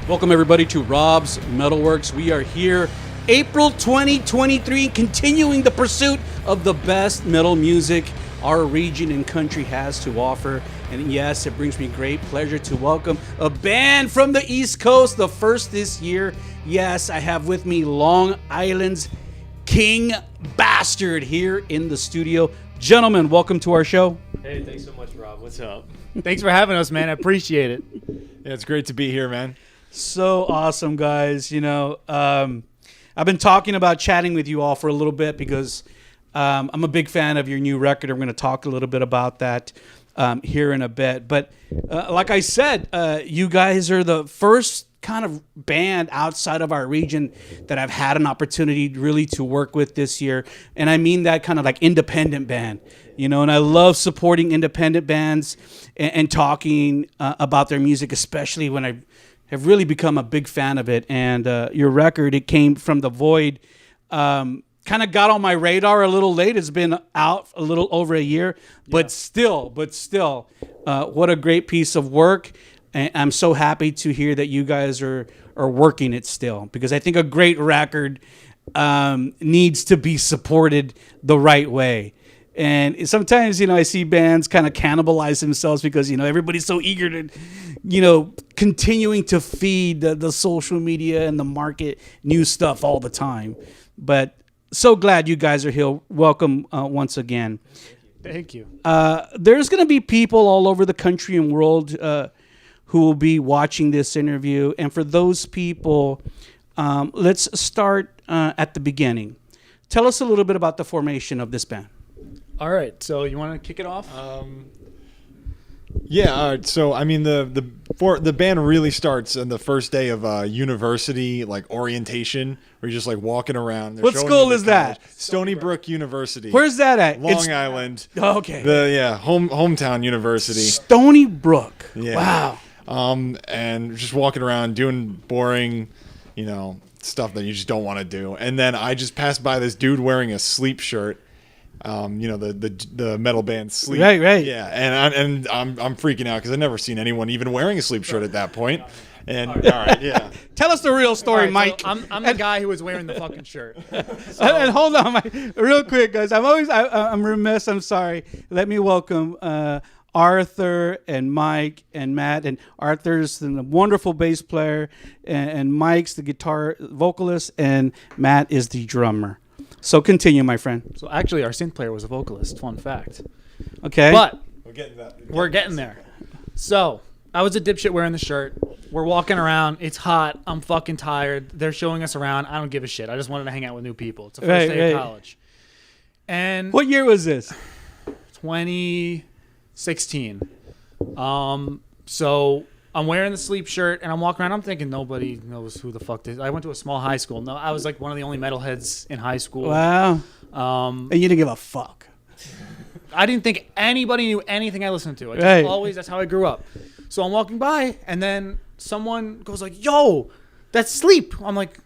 Welcome everybody to Rob's MetalWorks. We are here April 2023, continuing the pursuit of the best metal music our region and country has to offer. And yes, it brings me great pleasure to welcome a band from the East Coast, the first this year. Yes, I have with me Long Island's King Bastard here in the studio. Gentlemen, welcome to our show. Hey, thanks so much, Rob. What's up? Thanks for having us, man. I appreciate it. Yeah, it's great to be here, man. So awesome, guys. You know, I've been talking about chatting with you all for a little bit because I'm a big fan of your new record. I'm going to talk a little bit about that here in a bit. But like I said, you guys are the first kind of band outside of our region that I've had an opportunity really to work with this year. And I mean that kind of like independent band, you know, and I love supporting independent bands and talking about their music, especially when I have really become a big fan of it. And your record, It Came From the Void, kind of got on my radar a little late. It's been out a little over a year, but still, what a great piece of work. And I'm so happy to hear that you guys are working it still, because I think a great record needs to be supported the right way. And sometimes, you know, I see bands kind of cannibalize themselves because, you know, everybody's so eager to, you know, continuing to feed the social media and the market new stuff all the time. But so glad you guys are here. Welcome once again. Thank you. There's going to be people all over the country and world who will be watching this interview. And for those people, let's start at the beginning. Tell us a little bit about the formation of this band. All right. So you want to kick it off? Yeah. All right. So I mean, the band really starts on the first day of university, like orientation, where you're just like walking around. What school is that? Stonybrook University. Where's that at? Long Island. Oh, okay. Hometown university. Stonybrook. Yeah. Wow. And just walking around doing boring, you know, stuff that you just don't want to do. And then I just passed by this dude wearing a Sleep shirt. You know, the metal band Sleep. Right. Yeah, and I'm freaking out because I've never seen anyone even wearing a Sleep shirt at that point. And all right, yeah. Tell us the real story, Right, Mike. So I'm the guy who was wearing the fucking shirt. And hold on, Mike, real quick, guys. I'm remiss. I'm sorry. Let me welcome Arthur and Mike and Matt. And Arthur's the wonderful bass player, and Mike's the guitar vocalist, and Matt is the drummer. So continue, my friend. So actually, our synth player was a vocalist. Fun fact. Okay. But we're getting there. So I was a dipshit wearing the shirt. We're walking around. It's hot. I'm fucking tired. They're showing us around. I don't give a shit. I just wanted to hang out with new people. It's the first day of college. And what year was this? 2016. So I'm wearing the Sleep shirt and I'm walking around. I'm thinking nobody knows who the fuck this is. I went to a small high school. No, I was like one of the only metalheads in high school. Wow. And you didn't give a fuck. I didn't think anybody knew anything I listened to. That's how I grew up. So I'm walking by and then someone goes like, "Yo, that's Sleep." I'm like,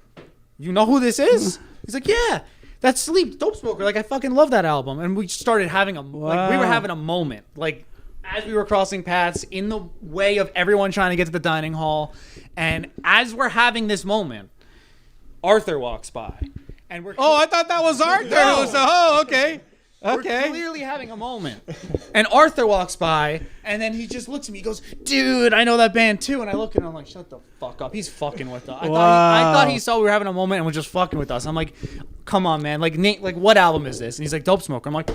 "You know who this is?" He's like, "Yeah, that's Sleep, Dope Smoker. Like, I fucking love that album." And we started having we were having a moment. Like, as we were crossing paths in the way of everyone trying to get to the dining hall. And as we're having this moment, Arthur walks by. And we're I thought that was Arthur. No. Okay. We're clearly having a moment. And Arthur walks by, and then he just looks at me. He goes, "Dude, I know that band too." And I look at him, I'm like, "Shut the fuck up. He's fucking with us." I thought he saw we were having a moment and was just fucking with us. I'm like, "Come on, man. Like, Nate, like, what album is this?" And he's like, "Dope Smoker." I'm like,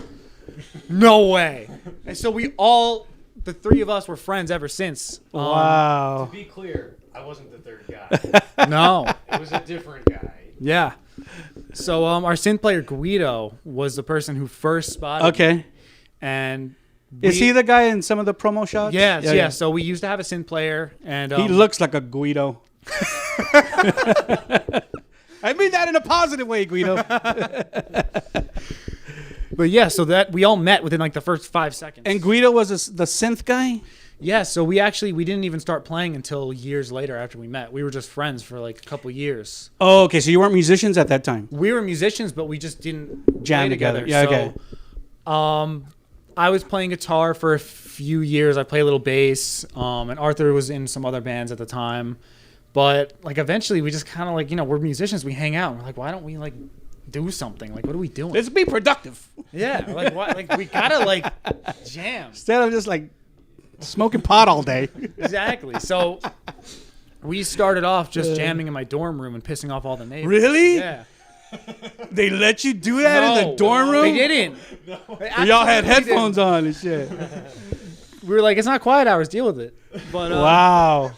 "No way." And so the three of us were friends ever since. Wow. To be clear, I wasn't the third guy. No. It was a different guy. Yeah. So our synth player Guido was the person who first spotted. Okay. Me. And is he the guy in some of the promo shots? Yeah. So we used to have a synth player, and he looks like a Guido. I mean that in a positive way, Guido. But yeah, so that we all met within like the first 5 seconds. And Guido was the synth guy? Yeah, so we didn't even start playing until years later after we met. We were just friends for like a couple years. Oh, okay. So you weren't musicians at that time? We were musicians, but we just didn't jam together. Yeah, okay. I was playing guitar for a few years. I played a little bass, and Arthur was in some other bands at the time. But like eventually we just kind of like, we're musicians, we hang out and we're like, why don't we like do something? Like, what are we doing? Let's be productive. Yeah, like what? Like we gotta like jam. Instead of just like smoking pot all day. Exactly. So we started off just jamming in my dorm room and pissing off all the neighbors. Really? Yeah. They let you do that in the dorm room? They didn't. Y'all had headphones on and shit. We were like, it's not quiet hours. Deal with it. But Wow.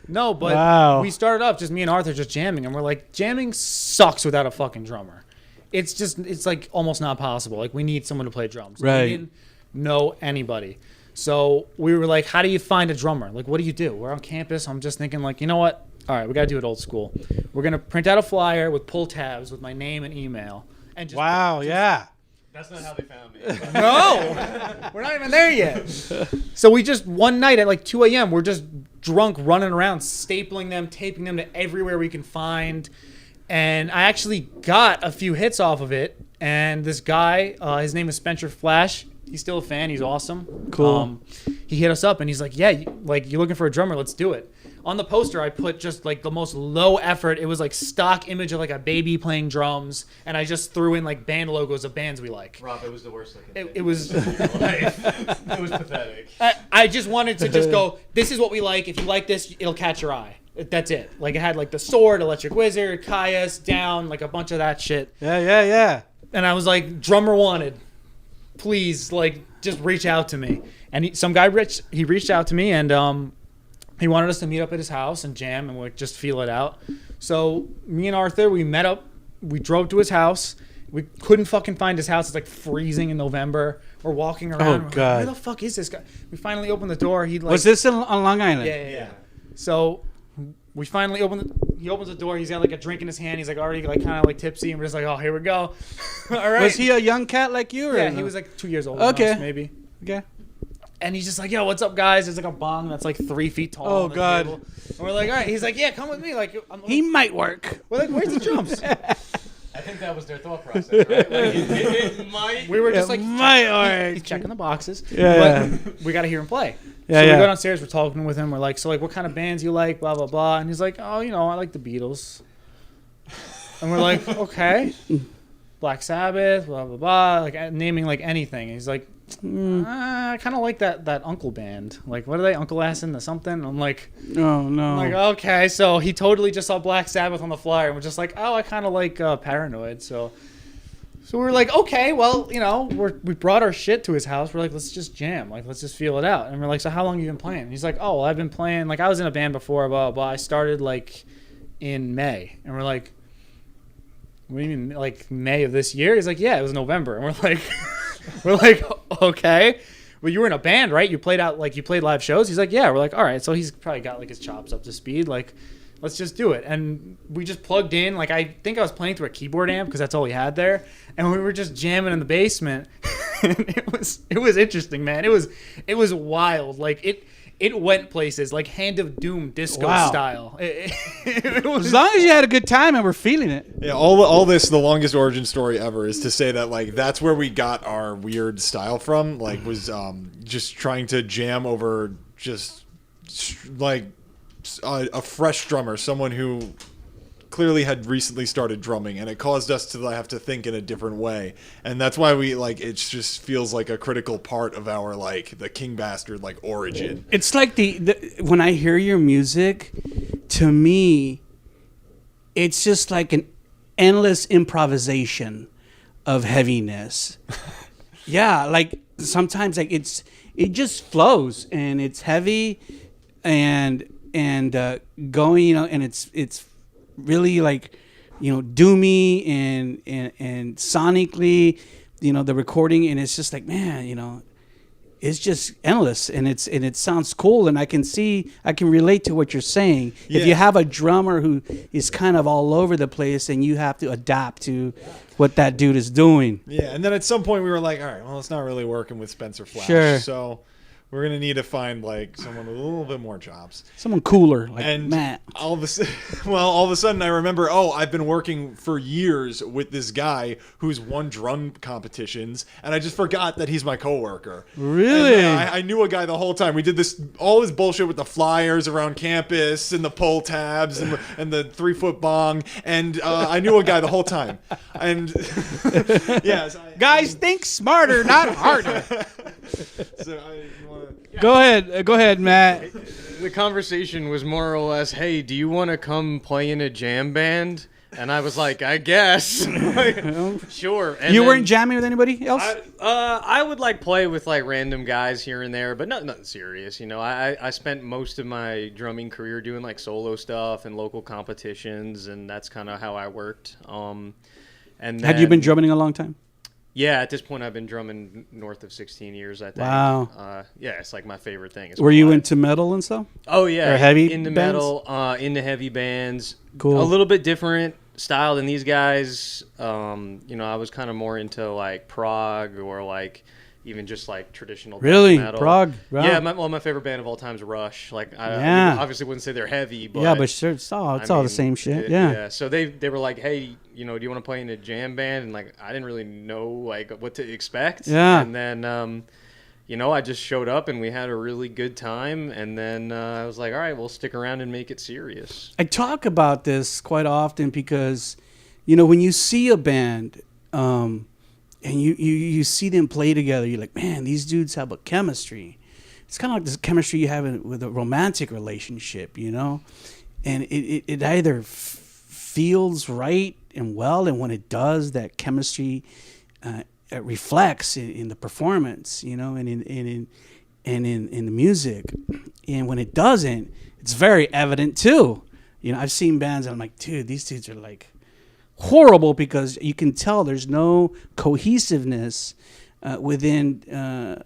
no, but we started off just me and Arthur just jamming, and we're like, jamming sucks without a fucking drummer. It's like almost not possible. Like we need someone to play drums. Right. We didn't know anybody. So we were like, how do you find a drummer? Like, what do you do? We're on campus. I'm just thinking like, you know what? All right, we got to do it old school. We're going to print out a flyer with pull tabs with my name and email. And just yeah. That's not how they found me. No, we're not even there yet. So we just, one night at like 2 a.m., we're just drunk running around, stapling them, taping them to everywhere we can find. And I actually got a few hits off of it. And this guy, his name is Spencer Flash. He's still a fan. He's awesome. Cool. He hit us up and he's like, yeah, you're looking for a drummer. Let's do it. On the poster, I put just like the most low effort. It was like stock image of like a baby playing drums. And I just threw in like band logos of bands we like. Rob, it was the worst looking thing. It was... It was pathetic. I just wanted to just go, this is what we like. If you like this, it'll catch your eye. That's it. Like it had like the Sword, Electric Wizard, Caius, Down, like a bunch of that shit. Yeah. And I was like, drummer wanted. Please, like, just reach out to me. And some guy reached out to me, and he wanted us to meet up at his house and jam and like just feel it out. So me and Arthur, we met up. We drove to his house. We couldn't fucking find his house. It's like freezing in November. We're walking around. Oh, We're God. like, where the fuck is this guy? We finally opened the door. He like, Was this on Long Island? Yeah. So we finally he opens the door. He's got like a drink in his hand. He's like already like kind of like tipsy, and we're just like, oh, here we go. All right. Was he a young cat like you? Or Yeah, no? he was like 2 years old. Okay. Than us, maybe. Okay. And he's just like, yo, what's up, guys? There's like a bong that's like 3 feet tall. Oh, on the God. table. And we're like, all right. He's like, yeah, come with me. Like, He might work. we're like, where's the drums? I think that was their thought process, right? Like, it might. We were just like, might work. he's checking the boxes. Yeah. But we got to hear him play. Yeah, So yeah. we go downstairs. We're talking with him. We're like, so like, what kind of bands you like? Blah, blah, blah. And he's like, oh, I like the Beatles. And we're like, okay. Black Sabbath, blah, blah, blah. Like naming like anything. And he's like, I kind of like that Uncle band. Like, what are they? Uncle Ass into something? I'm like, Oh, no. I'm like, okay. So he totally just saw Black Sabbath on the flyer and we're just like, oh, I kind of like Paranoid. So we're like, okay, well, we brought our shit to his house. We're like, let's just jam. Like, let's just feel it out. And we're like, so how long have you been playing? And he's like, oh, well, I've been playing. Like, I was in a band before, blah, blah, blah. I started like in May. And we're like, what do you mean, like May of this year? He's like, yeah, it was November. And we're like, okay. Well, you were in a band, right? You played live shows? He's like, yeah. We're like, all right. So he's probably got like his chops up to speed. Like, let's just do it. And we just plugged in. Like, I think I was playing through a keyboard amp because that's all he had there. And we were just jamming in the basement. And it was interesting, man. It was wild. Like it went places like Hand of Doom disco style. It was, As long as you had a good time and we're feeling it. Yeah, all this, the longest origin story ever is to say that like that's where we got our weird style from. Like was just trying to jam over just like a fresh drummer, someone who clearly had recently started drumming, and it caused us to have to think in a different way. And that's why we like it just feels like a critical part of our like the King Bastard like origin. It's like the when I hear your music, to me, it's just like an endless improvisation of heaviness. Yeah, like sometimes like it just flows and it's heavy and going, and it's really like, doomy and sonically, the recording, and it's just like, man, it's just endless, and it sounds cool, and I can relate to what you're saying. Yeah. If you have a drummer who is kind of all over the place, and you have to adapt to what that dude is doing. Yeah, and then at some point we were like, all right, well, it's not really working with Spencer Flash. Sure. So We're gonna need to find like someone with a little bit more chops. Someone cooler, like And Matt. all of a sudden, I remember. Oh, I've been working for years with this guy who's won drum competitions, and I just forgot that he's my coworker. Really? And, I knew a guy the whole time. We did all this bullshit with the flyers around campus and the pull tabs and the 3-foot bong, and I knew a guy the whole time. And yes, Guys, think smarter, not harder. So Go ahead, Matt. The conversation was more or less, hey, do you want to come play in a jam band? And I was like, I guess. Like, sure. And You weren't jamming with anybody else? I would like play with like random guys here and there, but nothing serious. You know, I spent most of my drumming career doing like solo stuff and local competitions, and that's kind of how I worked. And Had you been drumming a long time? Yeah, at this point, I've been drumming north of 16 years, I think. Wow. Yeah, it's like my favorite thing. Were you into metal and stuff? Oh, yeah. Or heavy into bands? metal, into heavy bands. Cool. A little bit different style than these guys. You know, I was kind of more into like prog or like even just like traditional Really? metal. Prog? Wow. Yeah, my favorite band of all time is Rush. Like, I obviously wouldn't say they're heavy, but Yeah, but sure, it's all the same shit. Yeah. So they were like, hey, you know, do you want to play in a jam band? And like, I didn't really know like what to expect. Yeah. And then, you know, I just showed up and we had a really good time. And then I was like, all right, we'll stick around and make it serious. I talk about this quite often because, you know, when you see a band, and you see them play together, you're like, man, these dudes have a chemistry. It's kind of like this chemistry you have with a romantic relationship, you know? And it either feels right and well, and when it does, that chemistry it reflects in the performance, you know, and in the music. And when it doesn't, it's very evident too. You know, I've seen bands and I'm like, dude, these dudes are like horrible because you can tell there's no cohesiveness within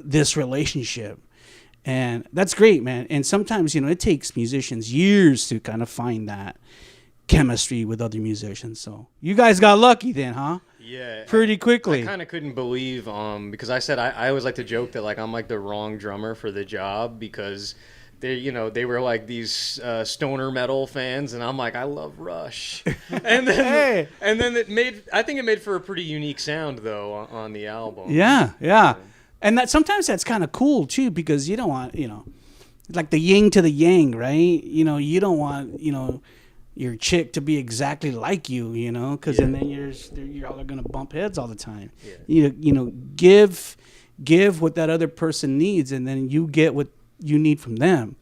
this relationship. And that's great, man. And sometimes, you know, it takes musicians years to kind of find that chemistry with other musicians. So you guys got lucky then, huh? Yeah. Pretty quickly. I kind of couldn't believe, because I said I always like to joke that like I'm like the wrong drummer for the job because they were like these stoner metal fans, and I'm like, I love Rush. And then I think it made for a pretty unique sound though on the album. Yeah. And that sometimes that's kind of cool too, because you don't want, you know, like the yin to the yang, right? You know, you don't want, you know, your chick to be exactly like you know, because then you're all gonna bump heads all the time. Yeah. You know, give what that other person needs, and then you get what you need from them.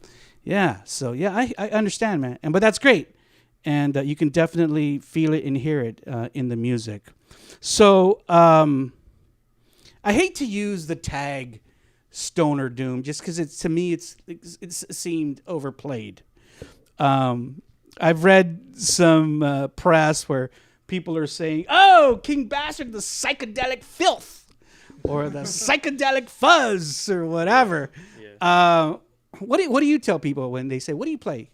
Yeah. So yeah, I understand, man. But that's great, and you can definitely feel it and hear it in the music. So I hate to use the tag stoner doom just because to me it's seemed overplayed. I've read some press where people are saying, "Oh, King Bastard, the psychedelic filth," or the psychedelic fuzz, or whatever. Yeah. What do you tell people when they say, "What do you play?"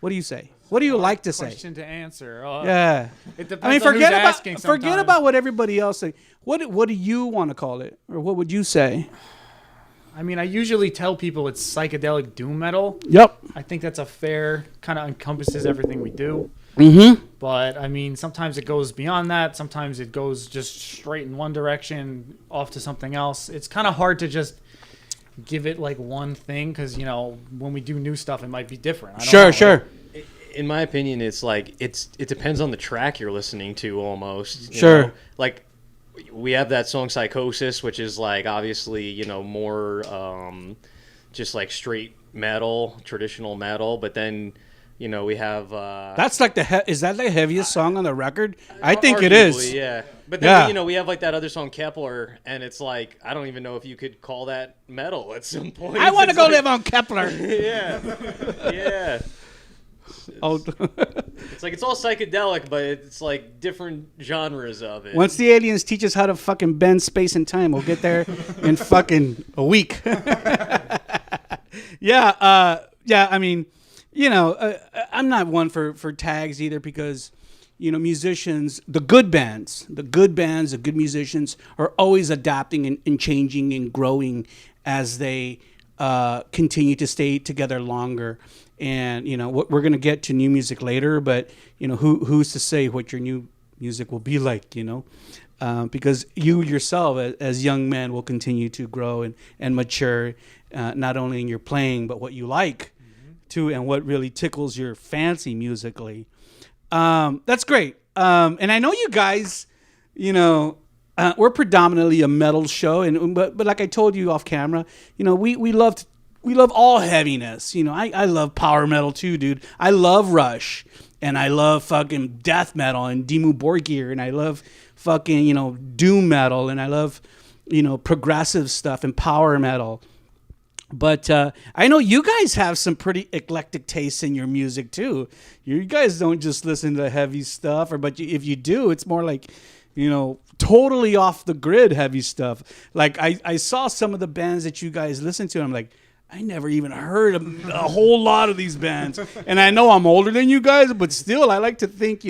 What do you say? What do you like to say? Question to answer. Yeah. It depends. I mean, on who's asking forget sometimes. about what everybody else say. What do you want to call it, or what would you say? I mean, I usually tell people it's psychedelic doom metal. Yep. I think that's a fair, kind of encompasses everything we do. Mm-hmm. But I mean, sometimes it goes beyond that. Sometimes it goes just straight in one direction, off to something else. It's kind of hard to just give it like one thing because, you know, when we do new stuff, it might be different. Sure. In my opinion, it's like it depends on the track you're listening to almost. You Sure. know? Like we have that song Psychosis, which is like obviously, you know, more just like straight metal, traditional metal, but then, you know, we have That's like is that the heaviest song on the record? I think it arguably, is. Yeah. But then you know, we have like that other song Kepler, and it's like I don't even know if you could call that metal at some point. I want to It's go like, live on Kepler. Yeah. It's like it's all psychedelic, but it's like different genres of it. Once the aliens teach us how to fucking bend space and time, we'll get there in fucking a week. Yeah. I mean, you know, I'm not one for tags either because, musicians, the good bands, the good musicians are always adapting and changing and growing as they continue to stay together longer. And we're going to get to new music later, but who's to say what your new music will be like? Because you yourself, as young men, will continue to grow and mature, not only in your playing, but what you like too, and what really tickles your fancy musically. That's great. And I know you guys, we're predominantly a metal show, but like I told you off camera, we love all heaviness. I love power metal too, dude. I love Rush, and I love fucking death metal and Dimmu Borgir, and I love fucking doom metal, and I love progressive stuff and power metal. But I know you guys have some pretty eclectic tastes in your music too. You guys don't just listen to heavy stuff, but if you do, it's more like, totally off the grid heavy stuff. Like I saw some of the bands that you guys listen to, and I'm like, I never even heard of a whole lot of these bands. And I know I'm older than you guys, but still, I like to think,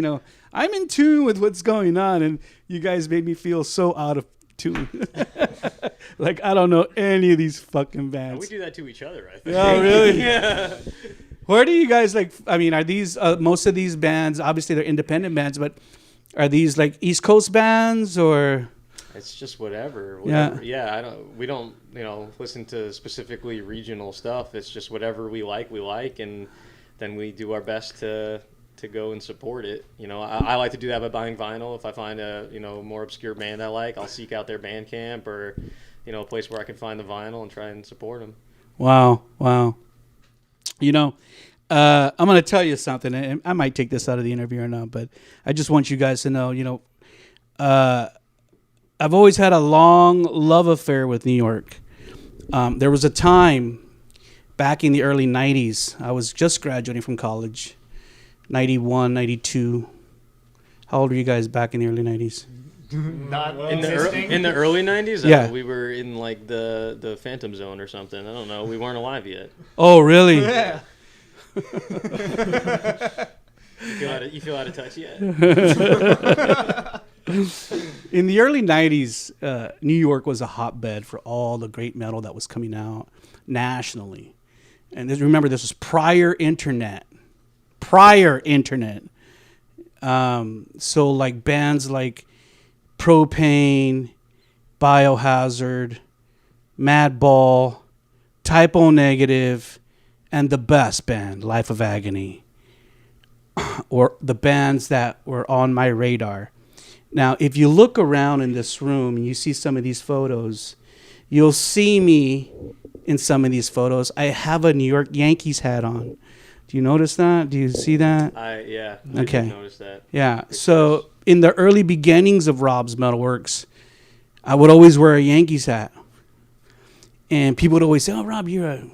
I'm in tune with what's going on, and you guys made me feel so out of tune. Like I don't know any of these fucking bands. And we do that to each other, I think. Oh, really? Yeah. Where do you guys are these most of these bands, obviously they're independent bands, but are these like East Coast bands or? It's just whatever. Yeah. We don't listen to specifically regional stuff. It's just whatever we like, and then we do our best to go and support it. I like to do that by buying vinyl. If I find a more obscure band I like, I'll seek out their Bandcamp or a place where I can find the vinyl and try and support them. Wow. I'm going to tell you something, and I might take this out of the interview or not, but I just want you guys to know, I've always had a long love affair with New York. There was a time back in the early 90s. I was just graduating from college, 91, 92. How old were you guys back in the early 90s? Not in the early 90s? Yeah. We were in like the Phantom Zone or something. I don't know. We weren't alive yet. Oh, really? Yeah. You feel out of touch yet? In the early 90s, New York was a hotbed for all the great metal that was coming out nationally. And remember, this was prior internet. So like bands like Propane, Biohazard, Madball, Typo Negative, and the best band, Life of Agony, or the bands that were on my radar. Now, if you look around in this room and you see some of these photos, you'll see me in some of these photos. I have a New York Yankees hat on. Do you notice that? Do you see that? I Okay. did notice that. Yeah. So in the early beginnings of Rob's Metalworks, I would always wear a Yankees hat. And people would always say, "Oh, Rob, you're a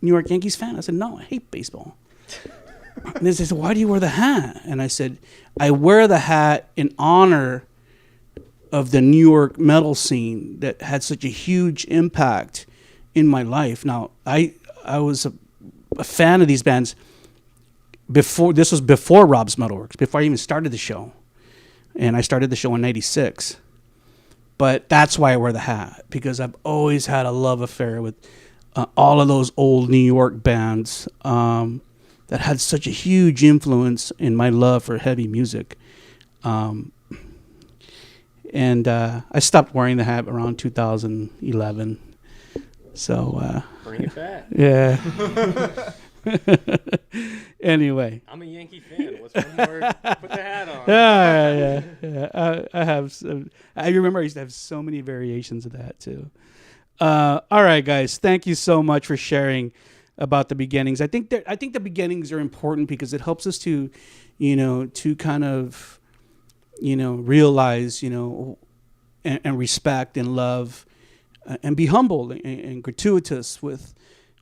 New York Yankees fan?" I said, "No, I hate baseball." And they said, "Why do you wear the hat?" And I said, "I wear the hat in honor of the New York metal scene that had such a huge impact in my life." Now, I was a fan of these bands before Rob's Metalworks, before I even started the show. And I started the show in 96. But that's why I wear the hat, because I've always had a love affair with all of those old New York bands that had such a huge influence in my love for heavy music. And I stopped wearing the hat around 2011. So Bring it back. yeah. Anyway. I'm a Yankee fan. What's one more? Put the hat on. Yeah. I have some, I remember I used to have so many variations of that too. All right, guys. Thank you so much for sharing about the beginnings. I think the beginnings are important because it helps us to, to kind of, realize, and respect and love and be humble and gratuitous with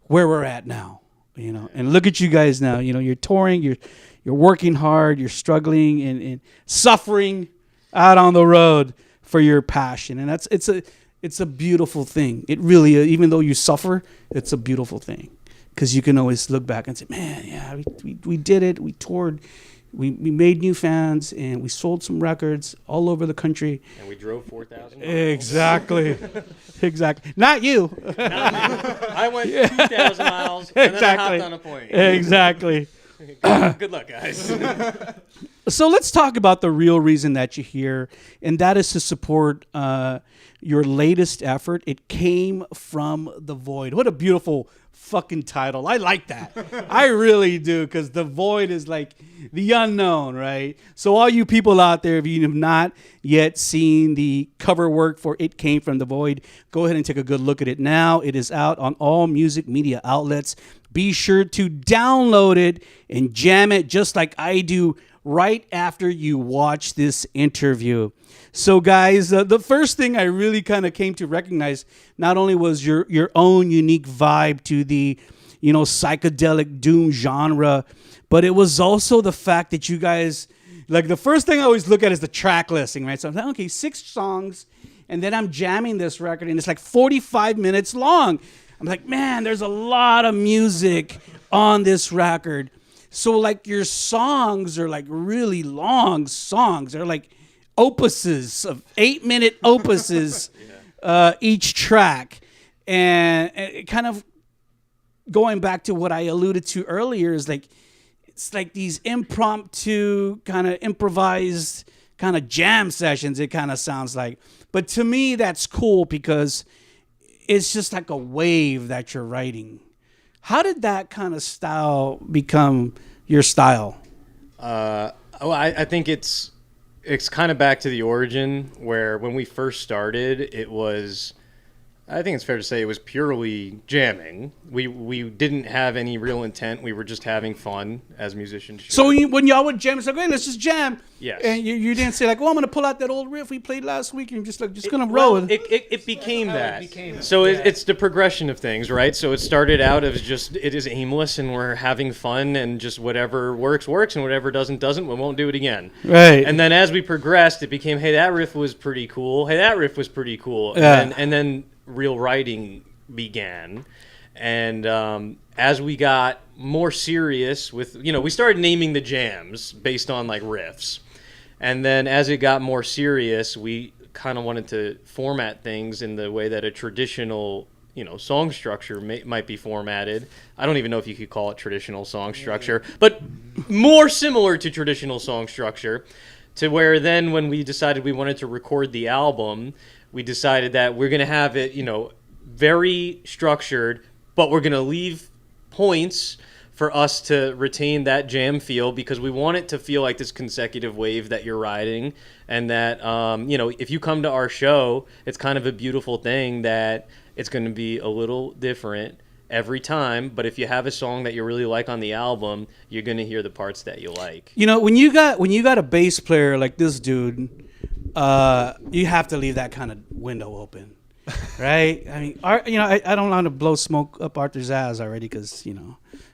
where we're at now. And look at you guys now. You're touring, you're working hard, you're struggling and suffering out on the road for your passion, and it's a beautiful thing. It really is. Even though you suffer, it's a beautiful thing because you can always look back and say, "Man, yeah, we did it. We toured, we made new fans, and we sold some records all over the country. And we drove 4,000 miles. Exactly. Exactly. Not you. I went 2,000 miles and then I hopped on a plane. Exactly. Good luck, guys. So let's talk about the real reason that you're here, and that is to support your latest effort. It came from the void. What a beautiful fucking title. I like that. I really do, because the void is like the unknown, right? So all you people out there, if you have not yet seen the cover work for It Came From the Void, go ahead and take a good look at it now. It is out on all music media outlets. Be sure to download it and jam it just like I do right after you watch this interview. So guys, the first thing I really kind of came to recognize not only was your own unique vibe to the, psychedelic doom genre, but it was also the fact that you guys, like, the first thing I always look at is the track listing, right? So I'm like, okay, 6 songs, and then I'm jamming this record, and it's like 45 minutes long. I'm like, man, there's a lot of music on this record. So, like, your songs are, like, really long songs. They're, like, opuses, of 8-minute opuses each track. And it kind of going back to what I alluded to earlier is, like, it's like these impromptu, kind of improvised kind of jam sessions, it kind of sounds like. But to me, that's cool because it's just like a wave that you're writing. How did that kind of style become your style? I think it's kind of back to the origin, where when we first started, I think it's fair to say it was purely jamming. We didn't have any real intent. We were just having fun as musicians. So when y'all would jam, it's like, hey, let's just jam. Yes. And you didn't say like, well, I'm going to pull out that old riff we played last week, and you're just like, just going to roll with it. It became that. So it's the progression of things, right? So it started out as just, it is aimless, and we're having fun, and just whatever works, and whatever doesn't, we won't do it again. Right. And then as we progressed, it became, hey, that riff was pretty cool. Hey, that riff was pretty cool. Yeah. And then real writing began. And as we got more serious with, we started naming the jams based on like riffs. And then as it got more serious, we kind of wanted to format things in the way that a traditional, song structure might be formatted. I don't even know if you could call it traditional song structure, but more similar to traditional song structure, to where then when we decided we wanted to record the album, we decided that we're going to have it, very structured, but we're going to leave points for us to retain that jam feel, because we want it to feel like this consecutive wave that you're riding. And that, if you come to our show, it's kind of a beautiful thing that it's going to be a little different every time. But if you have a song that you really like on the album, you're going to hear the parts that you like. When you got a bass player like this dude, you have to leave that kind of window open, right? I mean, I don't want to blow smoke up Arthur's ass already, because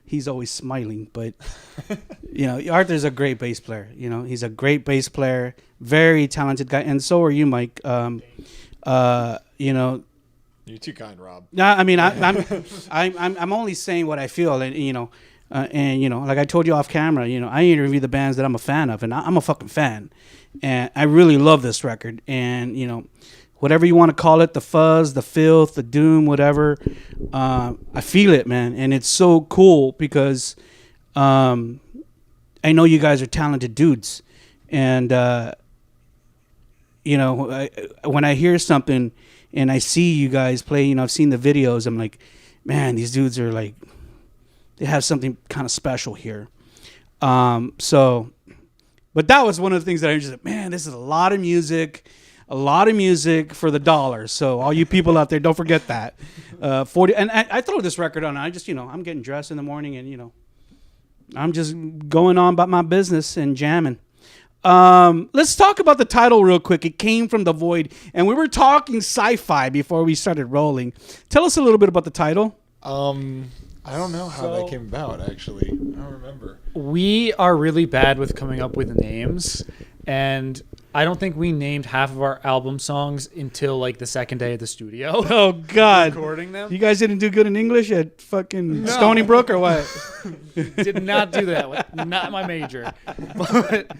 he's always smiling, but Arthur's a great bass player. He's a great bass player, very talented guy, and so are you, Mike. You're too kind, Rob. No, I mean, I'm only saying what I feel, and like I told you off camera, I interview the bands that I'm a fan of, and I'm a fucking fan. And I really love this record. And, whatever you want to call it, the fuzz, the filth, the doom, whatever, I feel it, man. And it's so cool because I know you guys are talented dudes. And, when I hear something and I see you guys play, I've seen the videos, I'm like, man, these dudes are like, they have something kind of special here. But that was one of the things that I just said, man, this is a lot of music for the dollar. So all you people out there, don't forget that. 40, and I throw this record on. I just, I'm getting dressed in the morning, and I'm just going on about my business and jamming. Let's talk about the title real quick. It came from the void, and we were talking sci-fi before we started rolling. Tell us a little bit about the title. I don't know how that came about, actually. I don't remember. We are really bad with coming up with names, and I don't think we named half of our album songs until like the second day at the studio. Oh God! Recording them. You guys didn't do good in English at fucking Stonybrook or what? Did not do that. Not my major. But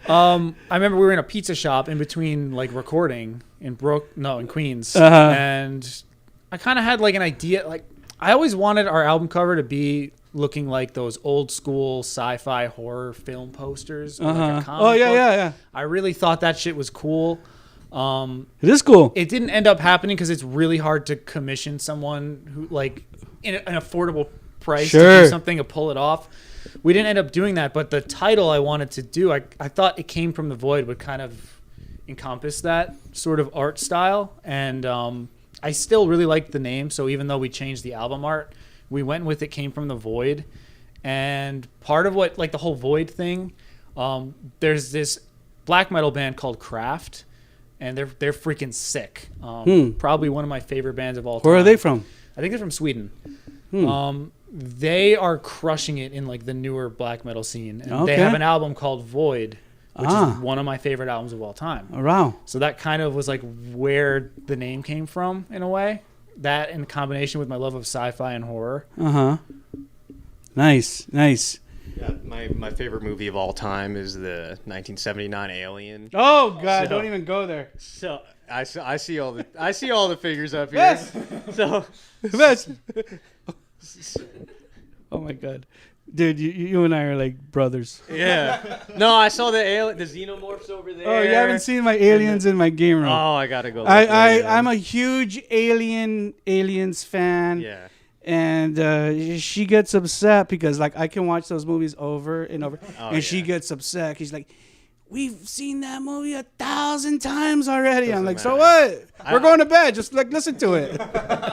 I remember we were in a pizza shop in between like recording in Queens, and I kind of had like an idea. Like I always wanted our album cover to be looking like those old school sci-fi horror film posters. Or like a comic book. Yeah. I really thought that shit was cool. It is cool. It didn't end up happening because it's really hard to commission someone who like in an affordable price to do something to pull it off. We didn't end up doing that, but the title I wanted to do, I thought It Came From the Void would kind of encompass that sort of art style. And I still really liked the name. So even though we changed the album art, we went with It Came From the Void. And part of what, like the whole Void thing, there's this black metal band called Kraft, and they're freaking sick. Probably one of my favorite bands of all time. Where are they from? I think they're from Sweden. They are crushing it in like the newer black metal scene. And they have an album called Void, which is one of my favorite albums of all time. Oh, wow. So that kind of was like where the name came from in a way. That in combination with my love of sci-fi and horror. Nice. Yeah, my favorite movie of all time is the 1979 Alien. Oh God! Don't even go there. So I see all the figures up here. Yes. So Yes. Oh my God, dude, you and I are like brothers. Yeah. No, I saw the xenomorphs over there. Oh, you haven't seen my aliens in my game room. Oh, I gotta go. I'm a huge aliens fan. Yeah. And she gets upset because like I can watch those movies over and over, she gets upset. She's like, "We've seen that movie 1,000 times already." I'm like, "So what? We're going to bed. Just like listen to it."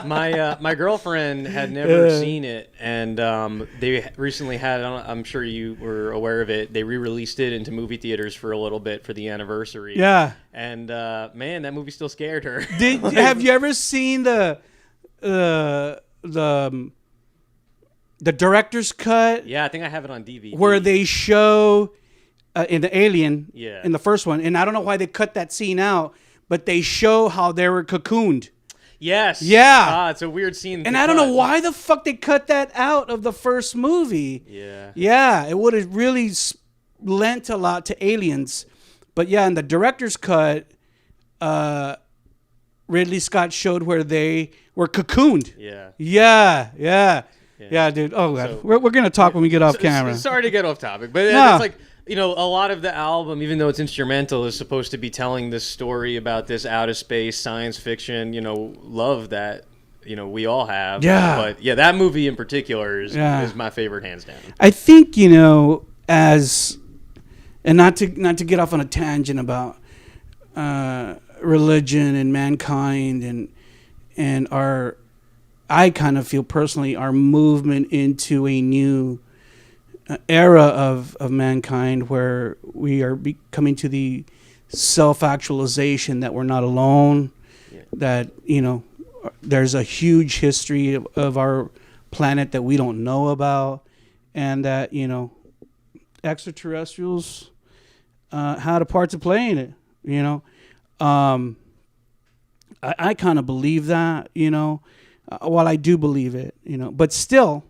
My girlfriend had never seen it, and they recently had. I'm sure you were aware of it. They re-released it into movie theaters for a little bit for the anniversary. Yeah. And man, that movie still scared her. Have you ever seen the director's cut? Yeah, I think I have it on DVD. Where they show in the Alien, Yeah. in the first one, and I don't know why they cut that scene out, but they show how they were cocooned. Yes. Yeah. It's a weird scene. And I don't know why the fuck they cut that out of the first movie. Yeah. Yeah, it would have really lent a lot to Aliens. But yeah, in the director's cut, Ridley Scott showed where they were cocooned. Yeah, dude. Oh, God. So, we're going to talk when we get off camera. Sorry to get off topic, but No. it's like, a lot of the album, even though it's instrumental, is supposed to be telling this story about this out of space science fiction, love that, we all have. Yeah. But yeah, that movie in particular is my favorite, hands down. I think, and not to get off on a tangent about religion and mankind and I kind of feel personally our movement into a new era of mankind where we are coming to the self-actualization that we're not alone, that, there's a huge history of our planet that we don't know about, and that, extraterrestrials had a part to play in it, I kind of believe that, while I do believe it, but still,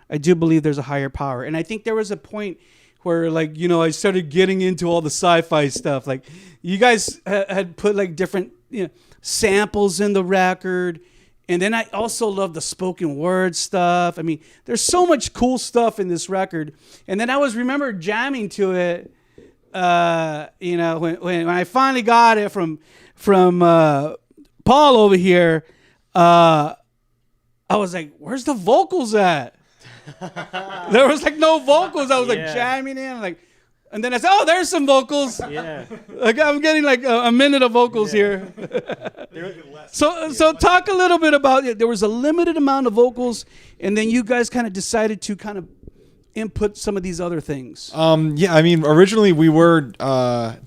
I do believe there's a higher power. And I think there was a point where, like, I started getting into all the sci-fi stuff. Like, you guys had put, like, different samples in the record. And then I also love the spoken word stuff. I mean, there's so much cool stuff in this record. And then I remember jamming to it, when I finally got it from Paul over here, I was like, where's the vocals at? There was like no vocals. I was like jamming in, and then I said, oh, there's some vocals. Yeah. Like I'm getting like a minute of vocals here. So talk a little bit about it. There was a limited amount of vocals, and then you guys kind of decided to kind of input some of these other things? Yeah, I mean, originally we were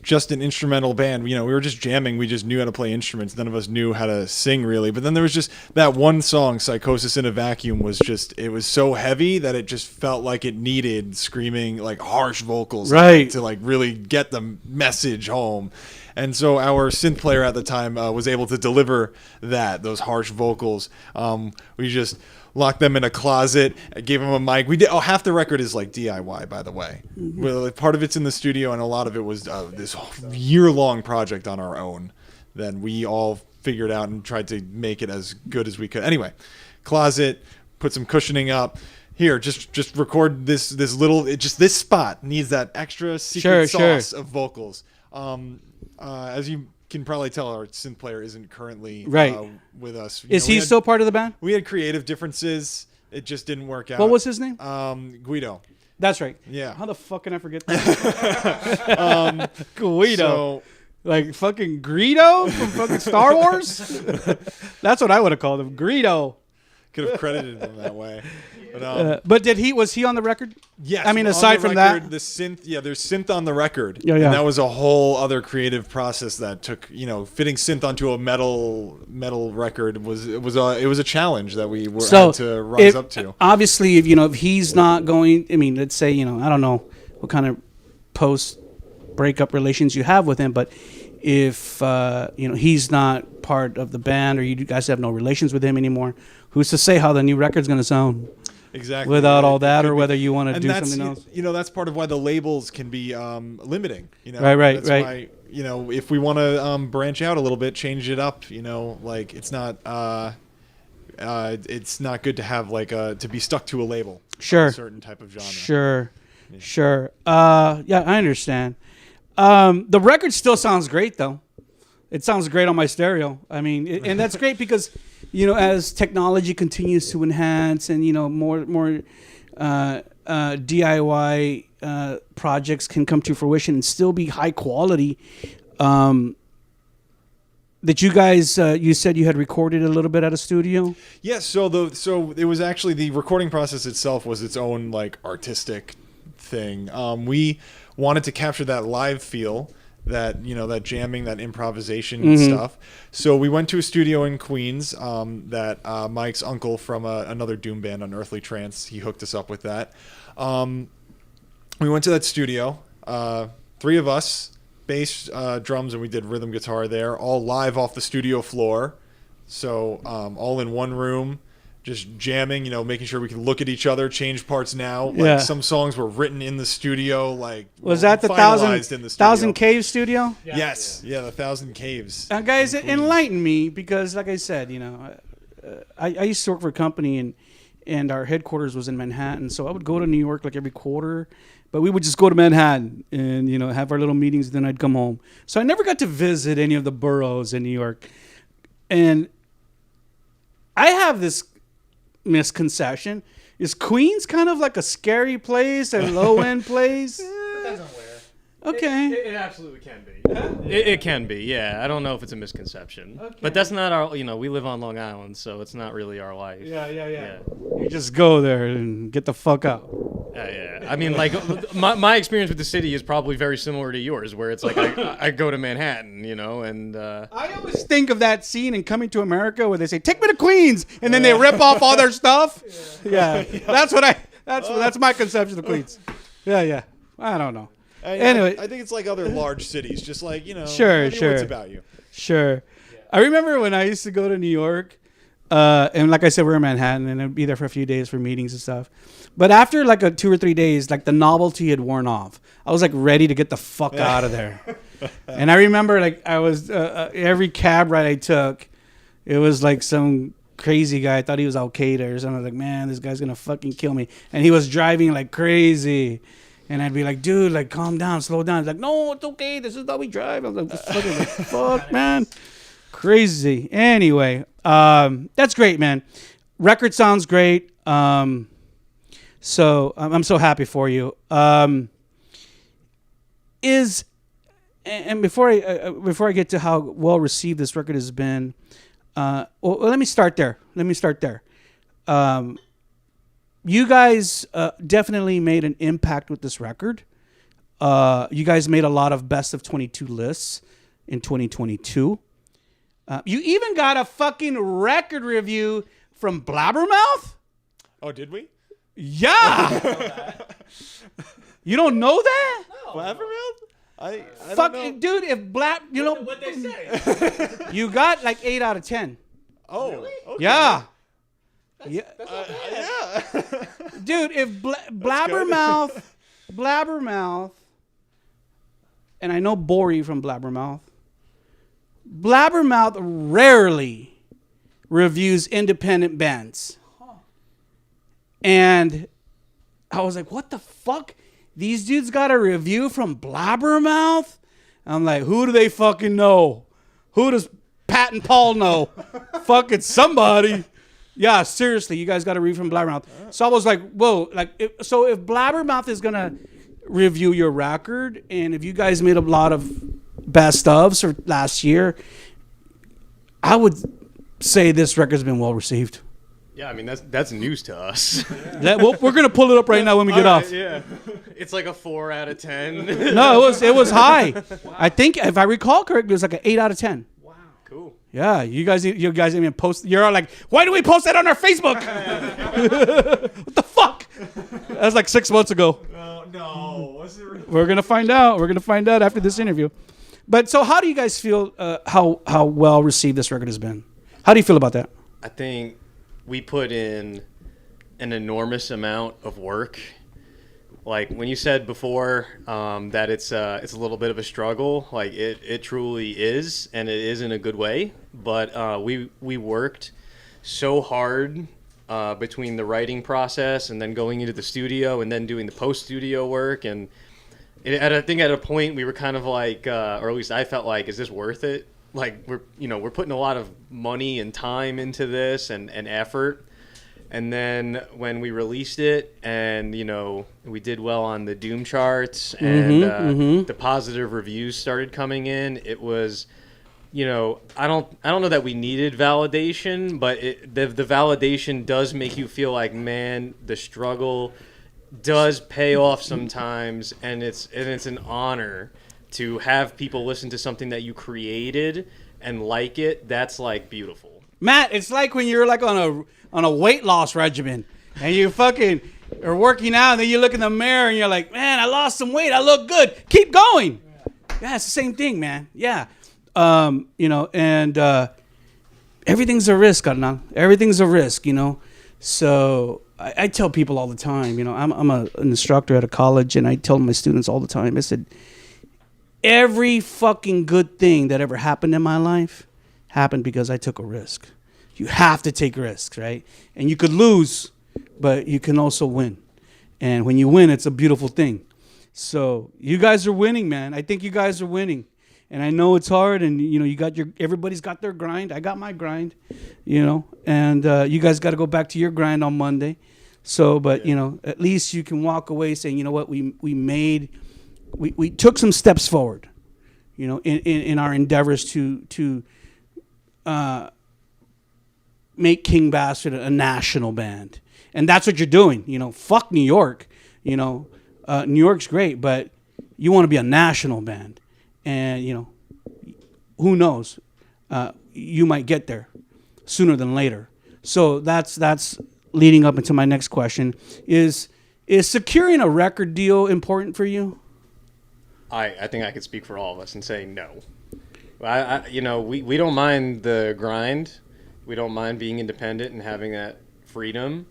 just an instrumental band. You know, we were just jamming. We just knew how to play instruments. None of us knew how to sing really. But then there was just that one song, "Psychosis in a Vacuum," it was so heavy that it just felt like it needed screaming, like harsh vocals, right, to like really get the message home. And so our synth player at the time was able to deliver those harsh vocals. We just locked them in a closet, gave them a mic. We did. Oh, half the record is like DIY, by the way. Mm-hmm. Well, part of it's in the studio, and a lot of it was this year-long project on our own. Then we all figured out and tried to make it as good as we could. Anyway, closet, put some cushioning up. Here, just record this little. This spot needs that extra secret sauce of vocals. As you can probably tell, our synth player isn't currently with us. Is he still part of the band? We had creative differences. It just didn't work out. What was his name? Guido. That's right. Yeah. How the fuck can I forget that? Guido. So, like fucking Greedo from fucking Star Wars? That's what I would have called him. Greedo. Could have credited him that way. But was he on the record? Yes. I mean, aside from that, the synth, there's synth on the record. Yeah. And that was a whole other creative process that took, fitting synth onto a metal record was a challenge that we had to rise up to. Obviously, if he's not going, I mean, let's say, I don't know what kind of post breakup relations you have with him, but if he's not part of the band or you guys have no relations with him anymore, who's to say how the new record's going to sound? Exactly. Without all that, or whether you want to do something else. That's part of why the labels can be limiting. Right. That's why, if we want to branch out a little bit, change it up. Like it's not good to have to be stuck to a label. Sure. A certain type of genre. Sure. Yeah, I understand. The record still sounds great, though. It sounds great on my stereo. I mean, and that's great because, as technology continues to enhance and, more DIY projects can come to fruition and still be high quality. That you guys, you said you had recorded a little bit at a studio? Yes. So it was actually the recording process itself was its own artistic thing. We wanted to capture that live feel, that that jamming, that improvisation stuff. So we went to a studio in Queens that Mike's uncle from another doom band, Unearthly Trance, he hooked us up with that. We went to that studio, 3 of us, bass, drums, and we did rhythm guitar there, all live off the studio floor. So all in one room, just jamming, making sure we can look at each other, change parts now. Some songs were written in the studio, was that the Thousand Caves studio? Yeah. Yes, the 1,000 Caves. Guys, enlighten me, because like I said, I used to work for a company and our headquarters was in Manhattan, so I would go to New York every quarter, but we would just go to Manhattan and have our little meetings, then I'd come home. So I never got to visit any of the boroughs in New York, and I have this misconception. Is Queens kind of like a scary place, a low-end place? Depends on where. Okay. It absolutely can be. It can be, yeah. I don't know if it's a misconception. Okay. But that's not our, we live on Long Island, so it's not really our life. Yeah. You just go there and get the fuck out. Yeah. I mean, my experience with the city is probably very similar to yours, where it's I go to Manhattan, and... I always think of that scene in Coming to America where they say, "Take me to Queens," and then they rip off all their stuff. Yeah. That's my conception of Queens. Yeah. I don't know. Anyway, I think it's like other large cities, just sure. It's about you. Sure. Yeah. I remember when I used to go to New York, and like I said, we're in Manhattan, and I'd be there for a few days for meetings and stuff. But after 2 or 3 days, the novelty had worn off. I was ready to get the fuck out of there. And I remember I was every cab ride I took, it was some crazy guy. I thought he was Al Qaeda or something. I was man, this guy's gonna fucking kill me. And he was driving like crazy. And I'd be like, dude, calm down, slow down. He's like, no, it's okay. This is how we drive. I was like, fuck, man. Crazy. Anyway, that's great, man. Record sounds great. So I'm so happy for you. And before I get to how well received this record has been, let me start there. you guys definitely made an impact with this record. You guys made a lot of best of 22 lists in 2022. You even got a fucking record review from Blabbermouth? Oh, did we? Yeah. You don't know that? Blabbermouth? I Fuck, don't know. dude, if you know What they say? you got like 8 out of 10. Oh, okay. Yeah. Yeah. Yeah. Dude, if Blabbermouth, and I know Bori from Blabbermouth rarely reviews independent bands. And I was like, what the fuck? These dudes got a review from Blabbermouth? I'm like, who do they fucking know? Who does Pat and Paul know? Fucking somebody. Yeah, seriously, you guys got a review from Blabbermouth. So I was like, whoa. If Blabbermouth is going to review your record, and if you guys made a lot of best ofs for last year, I would say this record's been well received. Yeah, I mean that's news to us. We're gonna pull it up right now when we get off. Yeah, it's like a 4 out of 10. No, it was high. Wow. I think if I recall correctly, it was like an 8 out of 10. Wow, cool. Yeah, you guys didn't even post. You're all like, why do we post that on our Facebook? What the fuck? That was like 6 months ago. No. Was it really? We're gonna find out. We're gonna find out after this interview. But so, how do you guys feel? How well received this record has been? How do you feel about that? I think we put in an enormous amount of work. Like when you said before that it's a little bit of a struggle, like it truly is, and it is in a good way. But we worked so hard between the writing process and then going into the studio and then doing the post-studio work. And I think at a point we were kind of like, or at least I felt like, is this worth it? Like we're putting a lot of money and time into this and effort. And then when we released it and, we did well on the Doom charts and the positive reviews started coming in, it was, I don't know that we needed validation, but the validation does make you feel like, man, the struggle does pay off sometimes, and it's an honor to have people listen to something that you created and like it. That's like beautiful. Matt, it's like when you're like on a weight loss regimen and you fucking are working out and then you look in the mirror and you're like, man, I lost some weight. I look good. Keep going. Yeah, it's the same thing, man. Yeah. Everything's a risk, Adnan. Everything's a risk, So I tell people all the time, I'm an instructor at a college, and I tell my students all the time, I said, every fucking good thing that ever happened in my life happened because I took a risk. You have to take risks, right? And you could lose, but you can also win. And when you win, it's a beautiful thing. So you guys are winning, man. I think you guys are winning. And I know it's hard, and everybody's got their grind. I got my grind, and you guys got to go back to your grind on Monday. So, but at least you can walk away saying, you know what, we took some steps forward, in our endeavors to make King Bastard a national band. And that's what you're doing. Fuck New York. New York's great, but you want to be a national band. And, who knows? You might get there sooner than later. So that's leading up into my next question. Is securing a record deal important for you? I think I could speak for all of us and say no. We don't mind the grind. We don't mind being independent and having that freedom.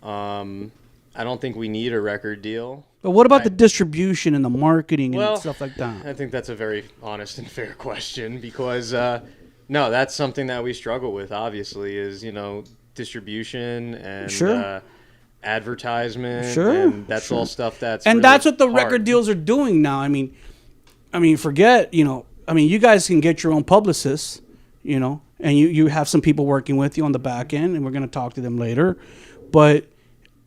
I don't think we need a record deal. But what about the distribution and the marketing and stuff like that? I think that's a very honest and fair question because, no, that's something that we struggle with, obviously, is, distribution and advertisement. Sure. And that's all stuff that's And really that's what the hard. record deals are doing now. I mean, forget, you guys can get your own publicists, and you have some people working with you on the back end, and we're going to talk to them later. But,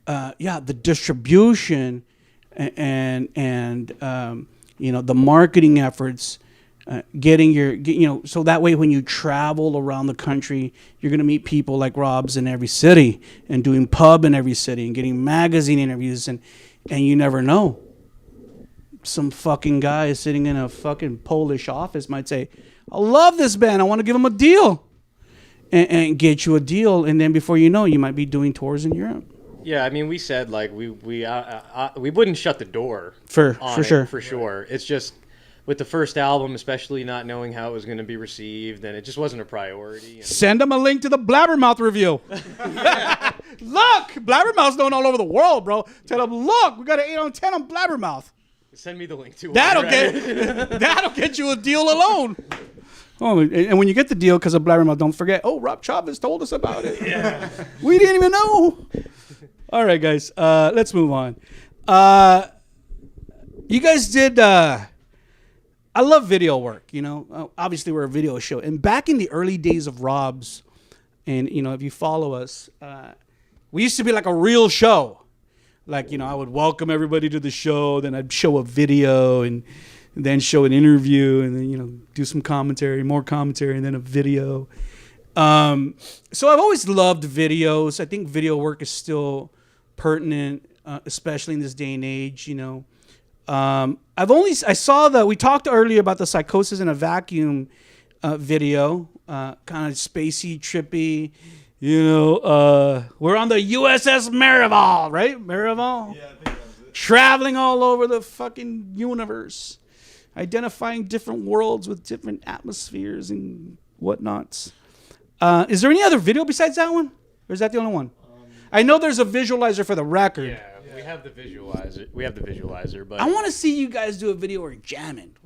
the distribution and the marketing efforts, getting so that way when you travel around the country, you're going to meet people like Rob's in every city and doing pub in every city and getting magazine interviews. And you never know. Some fucking guy sitting in a fucking Polish office might say, I love this band. I want to give them a deal. And get you a deal. And then before you know, you might be doing tours in Europe. Yeah, I mean, we said like we wouldn't shut the door For sure. It's just with the first album, especially not knowing how it was going to be received, and it just wasn't a priority. And send them a link to the Blabbermouth review. Look, Blabbermouth's known all over the world, bro. Tell them, look, we got an 8 on 10 on Blabbermouth. Send me the link to it. That'll get you a deal alone. Oh, and when you get the deal because of Blabbermouth, don't forget. Oh, Rob Chavez told us about it. Yeah, we didn't even know. All right, guys, let's move on. You guys did. I love video work. Obviously we're a video show, and back in the early days of Rob's, and if you follow us, we used to be like a real show. Like I would welcome everybody to the show, then I'd show a video, and then show an interview, and then do some commentary, more commentary, and then a video. So I've always loved videos. I think video work is still pertinent, especially in this day and age. I saw we talked earlier about the Psychosis in a Vacuum video, kind of spacey, trippy. We're on the USS Merival, right? Merival? Yeah, I think that's it. Traveling all over the fucking universe, identifying different worlds with different atmospheres and whatnots. Is there any other video besides that one? Or is that the only one? I know there's a visualizer for the record. Yeah, we have the visualizer. But I want to see you guys do a video where you're jamming,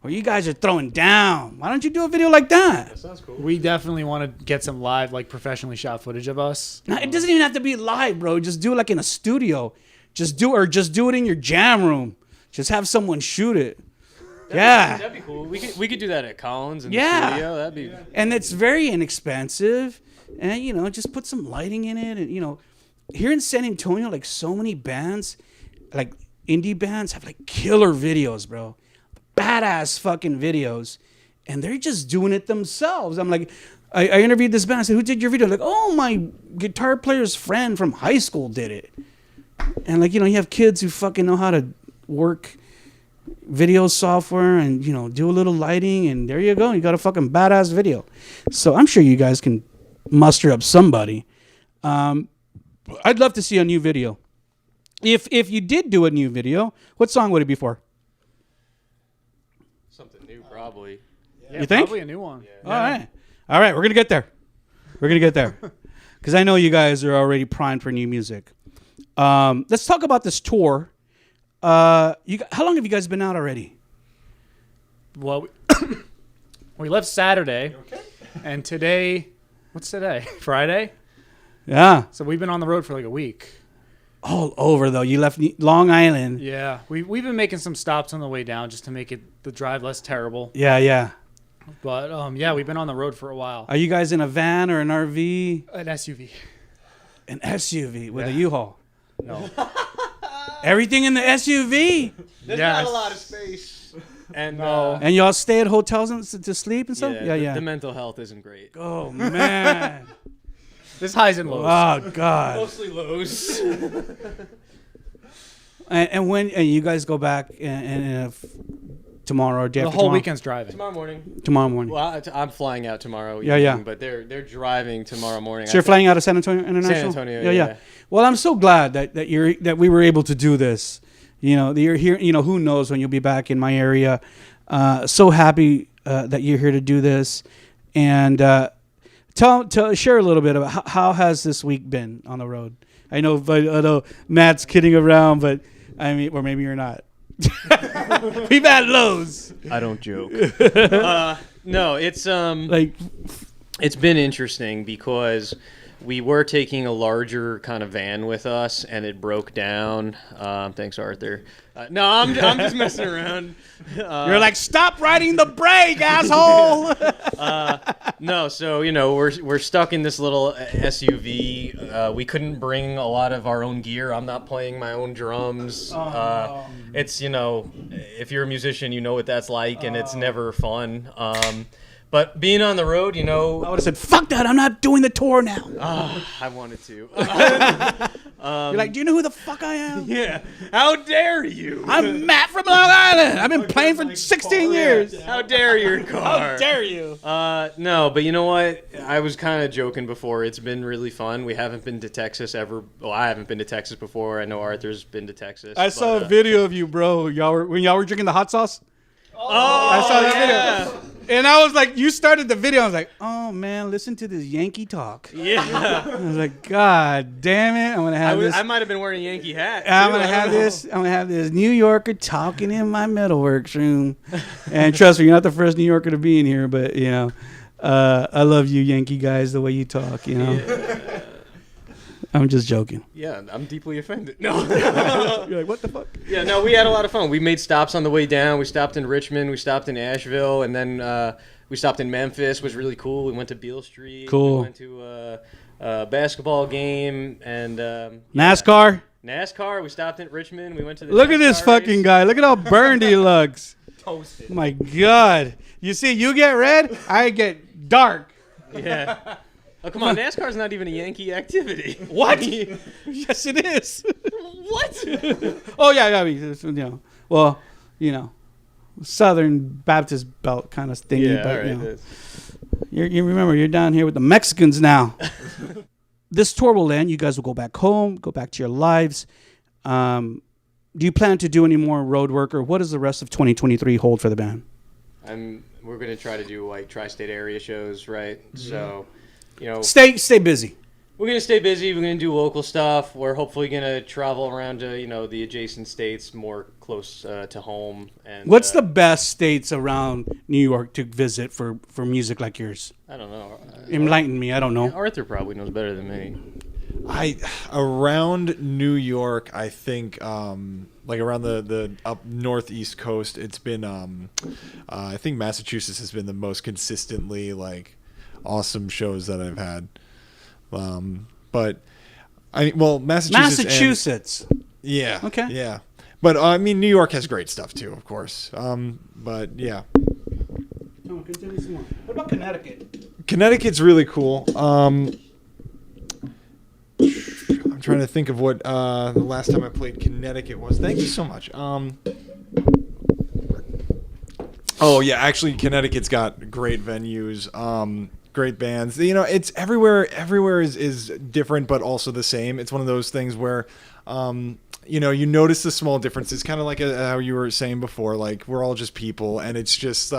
or you guys are throwing down. Why don't you do a video like that? That sounds cool. We definitely want to get some live, like professionally shot footage of us. No, it doesn't even have to be live, bro. Just do it like in a studio. Just do it in your jam room. Just have someone shoot it. That'd be cool. We could do that at Collins in the studio. That'd be. And it's very inexpensive, and just put some lighting in it, and here in San Antonio, like so many bands, like indie bands, have like killer videos, bro, badass fucking videos, and they're just doing it themselves. I'm like, I interviewed this band. I said, "Who did your video?" Like, "Oh, my guitar player's friend from high school did it." And like, you have kids who fucking know how to work video software and do a little lighting, and there you go, you got a fucking badass video. So I'm sure you guys can muster up somebody. I'd love to see a new video. If you did do a new video, what song would it be for? Something new, probably. Yeah, you think? Probably a new one. Yeah. All right, we're gonna get there because I know you guys are already primed for new music. Let's talk about this tour. How long have you guys been out already? Well, we left Saturday, and today, what's today? Friday? Yeah. So we've been on the road for like a week. All over, though. You left Long Island. Yeah. We've been making some stops on the way down just to make the drive less terrible. Yeah. But, we've been on the road for a while. Are you guys in a van or an RV? An SUV. An SUV with a U-Haul? No. Everything in the SUV? There's not a lot of space. And and y'all stay at hotels to sleep and stuff? Yeah. The mental health isn't great. Oh, man. This highs and lows. Oh, God. Mostly lows. and when you guys go back tomorrow or day the after whole tomorrow? Weekend's driving. Tomorrow morning. Tomorrow morning. Well, I'm flying out tomorrow evening, Yeah. but they're driving tomorrow morning. So you're flying out of San Antonio International? San Antonio, yeah. Well, I'm so glad that we were able to do this. That you're here. Who knows when you'll be back in my area. So happy that you're here to do this, and share a little bit about how has this week been on the road. I know Matt's kidding around, but I mean, or maybe you're not. We've had lows. I don't joke. No, it's like it's been interesting because we were taking a larger kind of van with us, and it broke down. Thanks, Arthur. No, I'm just messing around. You're like, stop riding the brake, asshole. No, so we're stuck in this little SUV. We couldn't bring a lot of our own gear. I'm not playing my own drums. It's if you're a musician, you know what that's like, and it's never fun. But being on the road, I would have said, fuck that, I'm not doing the tour now. I wanted to. You're like, do you know who the fuck I am? Yeah. How dare you? I'm Matt from Long Island. I've been playing for 16 years. How dare your car? How dare you? No, but you know what? I was kind of joking before. It's been really fun. We haven't been to Texas ever. Well, I haven't been to Texas before. I know Arthur's been to Texas. I saw a video of you, bro. When y'all were drinking the hot sauce. Oh, I saw that video. And I was like, you started the video. I was like, oh, man, listen to this Yankee talk. Yeah. I was like, God damn it. I'm going to have this. I might have been wearing a Yankee hat. I'm going to have this. I'm going to have this New Yorker talking in my MetalWorks room. And trust me, you're not the first New Yorker to be in here. But, I love you Yankee guys, the way you talk, Yeah. I'm just joking. Yeah, I'm deeply offended. No. You're like, what the fuck? Yeah, no, we had a lot of fun. We made stops on the way down. We stopped in Richmond. We stopped in Asheville. And then we stopped in Memphis. It was really cool. We went to Beale Street. Cool. We went to a basketball game. And NASCAR? NASCAR. We stopped in Richmond. We went to the Look at this NASCAR fucking race. guy. Look at how burned he looks. Toasted. My God. You see, you get red, I get dark. Yeah. Oh, come on. NASCAR's not even a Yankee activity. What? Yes, it is. What? Oh, yeah. I mean, well, Southern Baptist belt kind of thingy. Yeah, but, all right. you remember, you're down here with the Mexicans now. This tour will end. You guys will go back home, go back to your lives. Do you plan to do any more road work, or what does the rest of 2023 hold for the band? We're going to try to do, like, tri-state area shows, right? Mm-hmm. So... Stay busy. We're going to stay busy. We're going to do local stuff. We're hopefully going to travel around to, the adjacent states more close to home. And what's the best states around New York to visit for music like yours? I don't know. Enlighten me. I don't know. Arthur probably knows better than me. Around New York, I think, like around the up northeast coast, it's been, I think Massachusetts has been the most consistently, like, awesome shows that I've had. But Massachusetts. Yeah. Okay. Yeah. But New York has great stuff too, of course. But yeah. Continue some more. What about Connecticut? Connecticut's really cool. I'm trying to think of what the last time I played Connecticut was. Thank you so much. Oh yeah, actually Connecticut's got great venues. Great bands. It's everywhere. Everywhere is different, but also the same. It's one of those things where, you notice the small differences, kind of like how you were saying before. Like, we're all just people, and it's just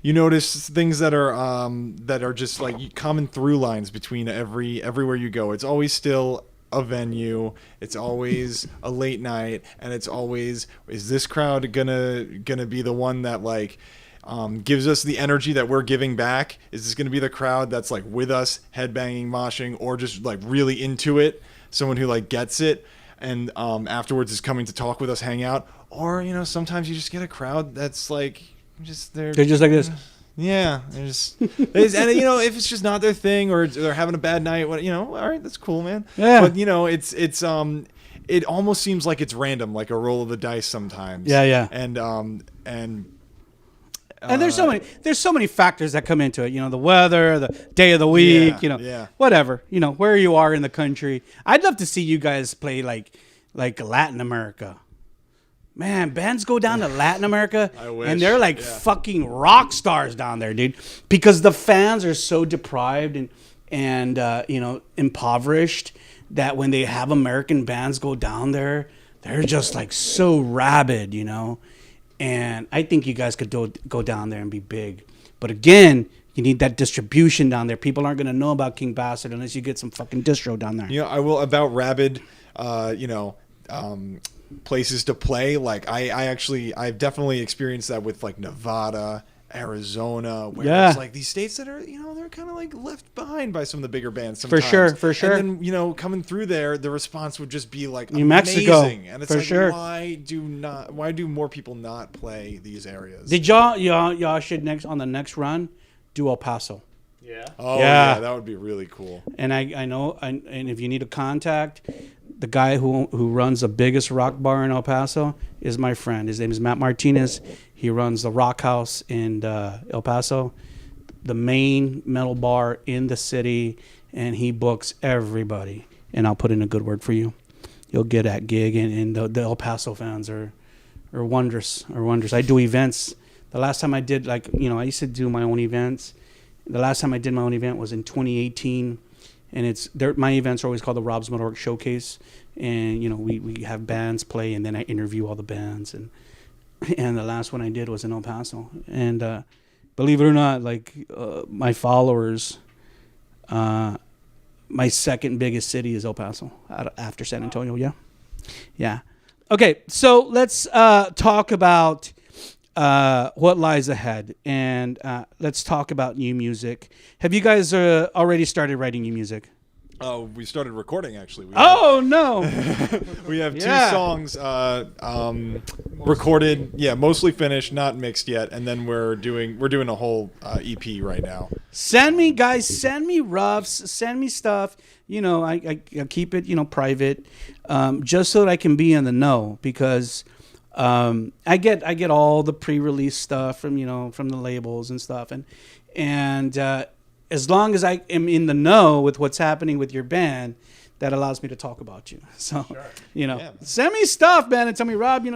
you notice things that are just like common through lines between everywhere you go. It's always still a venue. It's always a late night, and it's always, is this crowd gonna be the one that like gives us the energy that we're giving back? Is this going to be the crowd that's like with us, headbanging, moshing, or just like really into it? Someone who like gets it and afterwards is coming to talk with us, hang out. Or, sometimes you just get a crowd that's like, they're just like this. Yeah. They're just, and if it's just not their thing, or they're having a bad night, all right, that's cool, man. Yeah. But it almost seems like it's random, like a roll of the dice sometimes. Yeah, yeah. And there's so many factors that come into it. The weather, the day of the week. Whatever. Where you are in the country. I'd love to see you guys play like Latin America. Man, bands go down to Latin America, I wish. and they're like fucking rock stars down there, dude. Because the fans are so deprived and impoverished that when they have American bands go down there, they're just like so rabid, And I think you guys could go down there and be big. But again, you need that distribution down there. People aren't going to know about King Bastard unless you get some fucking distro down there. I will about rabid, places to play. Like I've definitely experienced that with like Nevada Arizona, where Yeah. it's like these states that are, they're kind of like left behind by some of the bigger bands sometimes. For sure. And then, coming through there, the response would just be like New amazing. Mexico, And it's for like, sure. why do more people not play these areas? Did y'all should on the next run do El Paso. Yeah. Oh Yeah. yeah, that would be really cool. And I know, and if you need a contact, the guy who runs the biggest rock bar in El Paso is my friend. His name is Matt Martinez. He runs the Rock House in El Paso, the main metal bar in the city, and he books everybody. And I'll put in a good word for you. You'll get that gig, and the El Paso fans are wondrous. I do events. The last time I did, I used to do my own events. The last time I did my own event was in 2018. And my events are always called the Rob's MetalWorks Showcase, and we have bands play, and then I interview all the bands, and the last one I did was in El Paso, and believe it or not, my followers, my second biggest city is El Paso after San Antonio. Yeah. Okay, so let's talk about what lies ahead, and let's talk about new music. Have you guys already started writing new music? Oh, we started recording actually. No! We have 2 Yeah. songs recorded, mostly finished, not mixed yet, and then we're doing a whole EP right now. Send me roughs, send me stuff. I keep it private, just so that I can be in the know, because I get all the pre-release stuff from the labels and stuff, and as long as I am in the know with what's happening with your band, that allows me to talk about you. So, send me stuff, man, and tell me, Rob,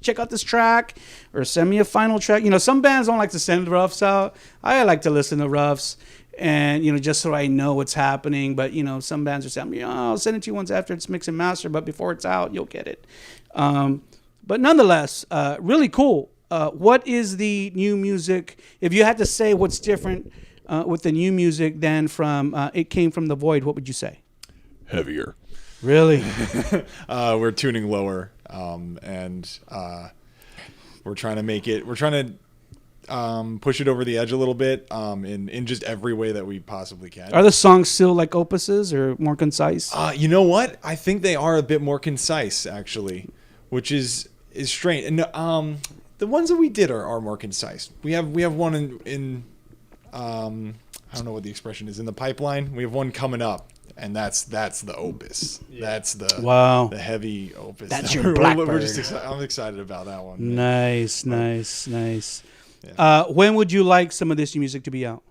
check out this track, or send me a final track. Some bands don't like to send roughs out. I like to listen to roughs, and just so I know what's happening. But some bands are saying, I'll send it to you once after it's mixed and mastered, but before it's out, you'll get it. But nonetheless, really cool. What is the new music? If you had to say what's different with the new music than from It Came From the Void, what would you say? Heavier. Really? We're tuning lower, and we're trying to make it. We're trying to push it over the edge a little bit, in just every way that we possibly can. Are the songs still like opuses or more concise? You know what? I think they are a bit more concise, actually, which is strange. And the ones that we did are more concise. We have one in I don't know what the expression is, in the pipeline. We have one coming up, and that's the opus. Yeah. That's the heavy opus. That's your Blackbird. We're just I'm excited about that one. Nice. Yeah. When would you like some of this new music to be out?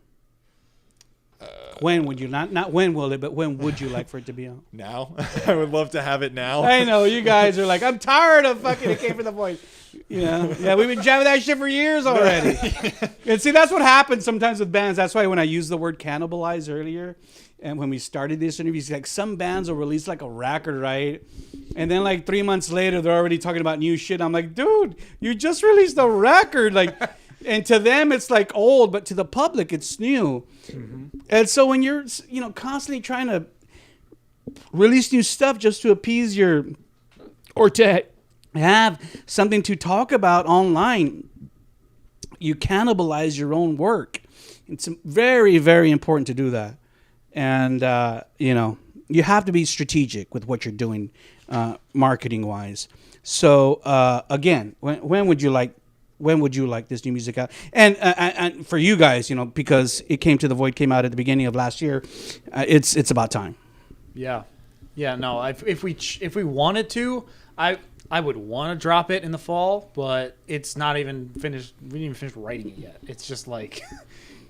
When would you not when will it, but when would you like for it to be out? Now. I would love to have it now. I know you guys are like, I'm tired of fucking It Came From the Void. Yeah, we've been jamming that shit for years already. And see, that's what happens sometimes with bands. That's why when I used the word cannibalize earlier, and when we started this interview, like some bands will release like a record, right? And then 3 months later, they're already talking about new shit. I'm like, dude, you just released a record, and to them it's old, but to the public it's new. Mm-hmm. And so when you're constantly trying to release new stuff just to appease or to have something to talk about online, you cannibalize your own work. It's very, very important to do that. And you have to be strategic with what you're doing marketing wise. So again, when would you like this new music out? And for you guys, because It Came to the Void came out at the beginning of last year, it's about time. Yeah. No. If we wanted to, I would want to drop it in the fall, but it's not even finished. We didn't even finish writing it yet. It's just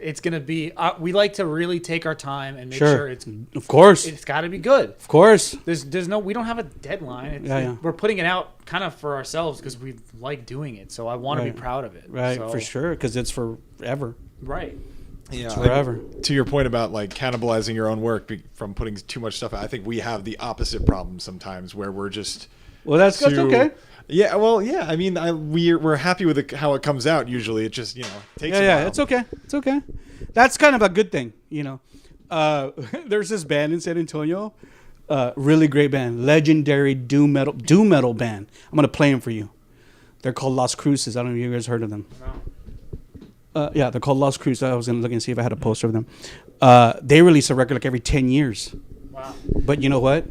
it's gonna be. We like to really take our time and make sure it's. Of course. It's got to be good. Of course. There's no. We don't have a deadline. We're putting it out kind of for ourselves because we like doing it. So I want to be proud of it. Right. For sure, because it's forever. Right. Yeah, it's forever. To your point about cannibalizing your own work from putting too much stuff out, I think we have the opposite problem sometimes where we're just. Well, that's okay. Yeah, well, yeah. I mean, we're happy with how it comes out. Usually, it just takes. Yeah, it's okay. It's okay. That's kind of a good thing, There's this band in San Antonio, really great band, legendary doom metal band. I'm gonna play them for you. They're called Las Cruces. I don't know if you guys heard of them. Yeah, they're called Lost Crews. I was gonna look and see if I had a poster of them. They release a record like every 10 years. Wow. But you know what?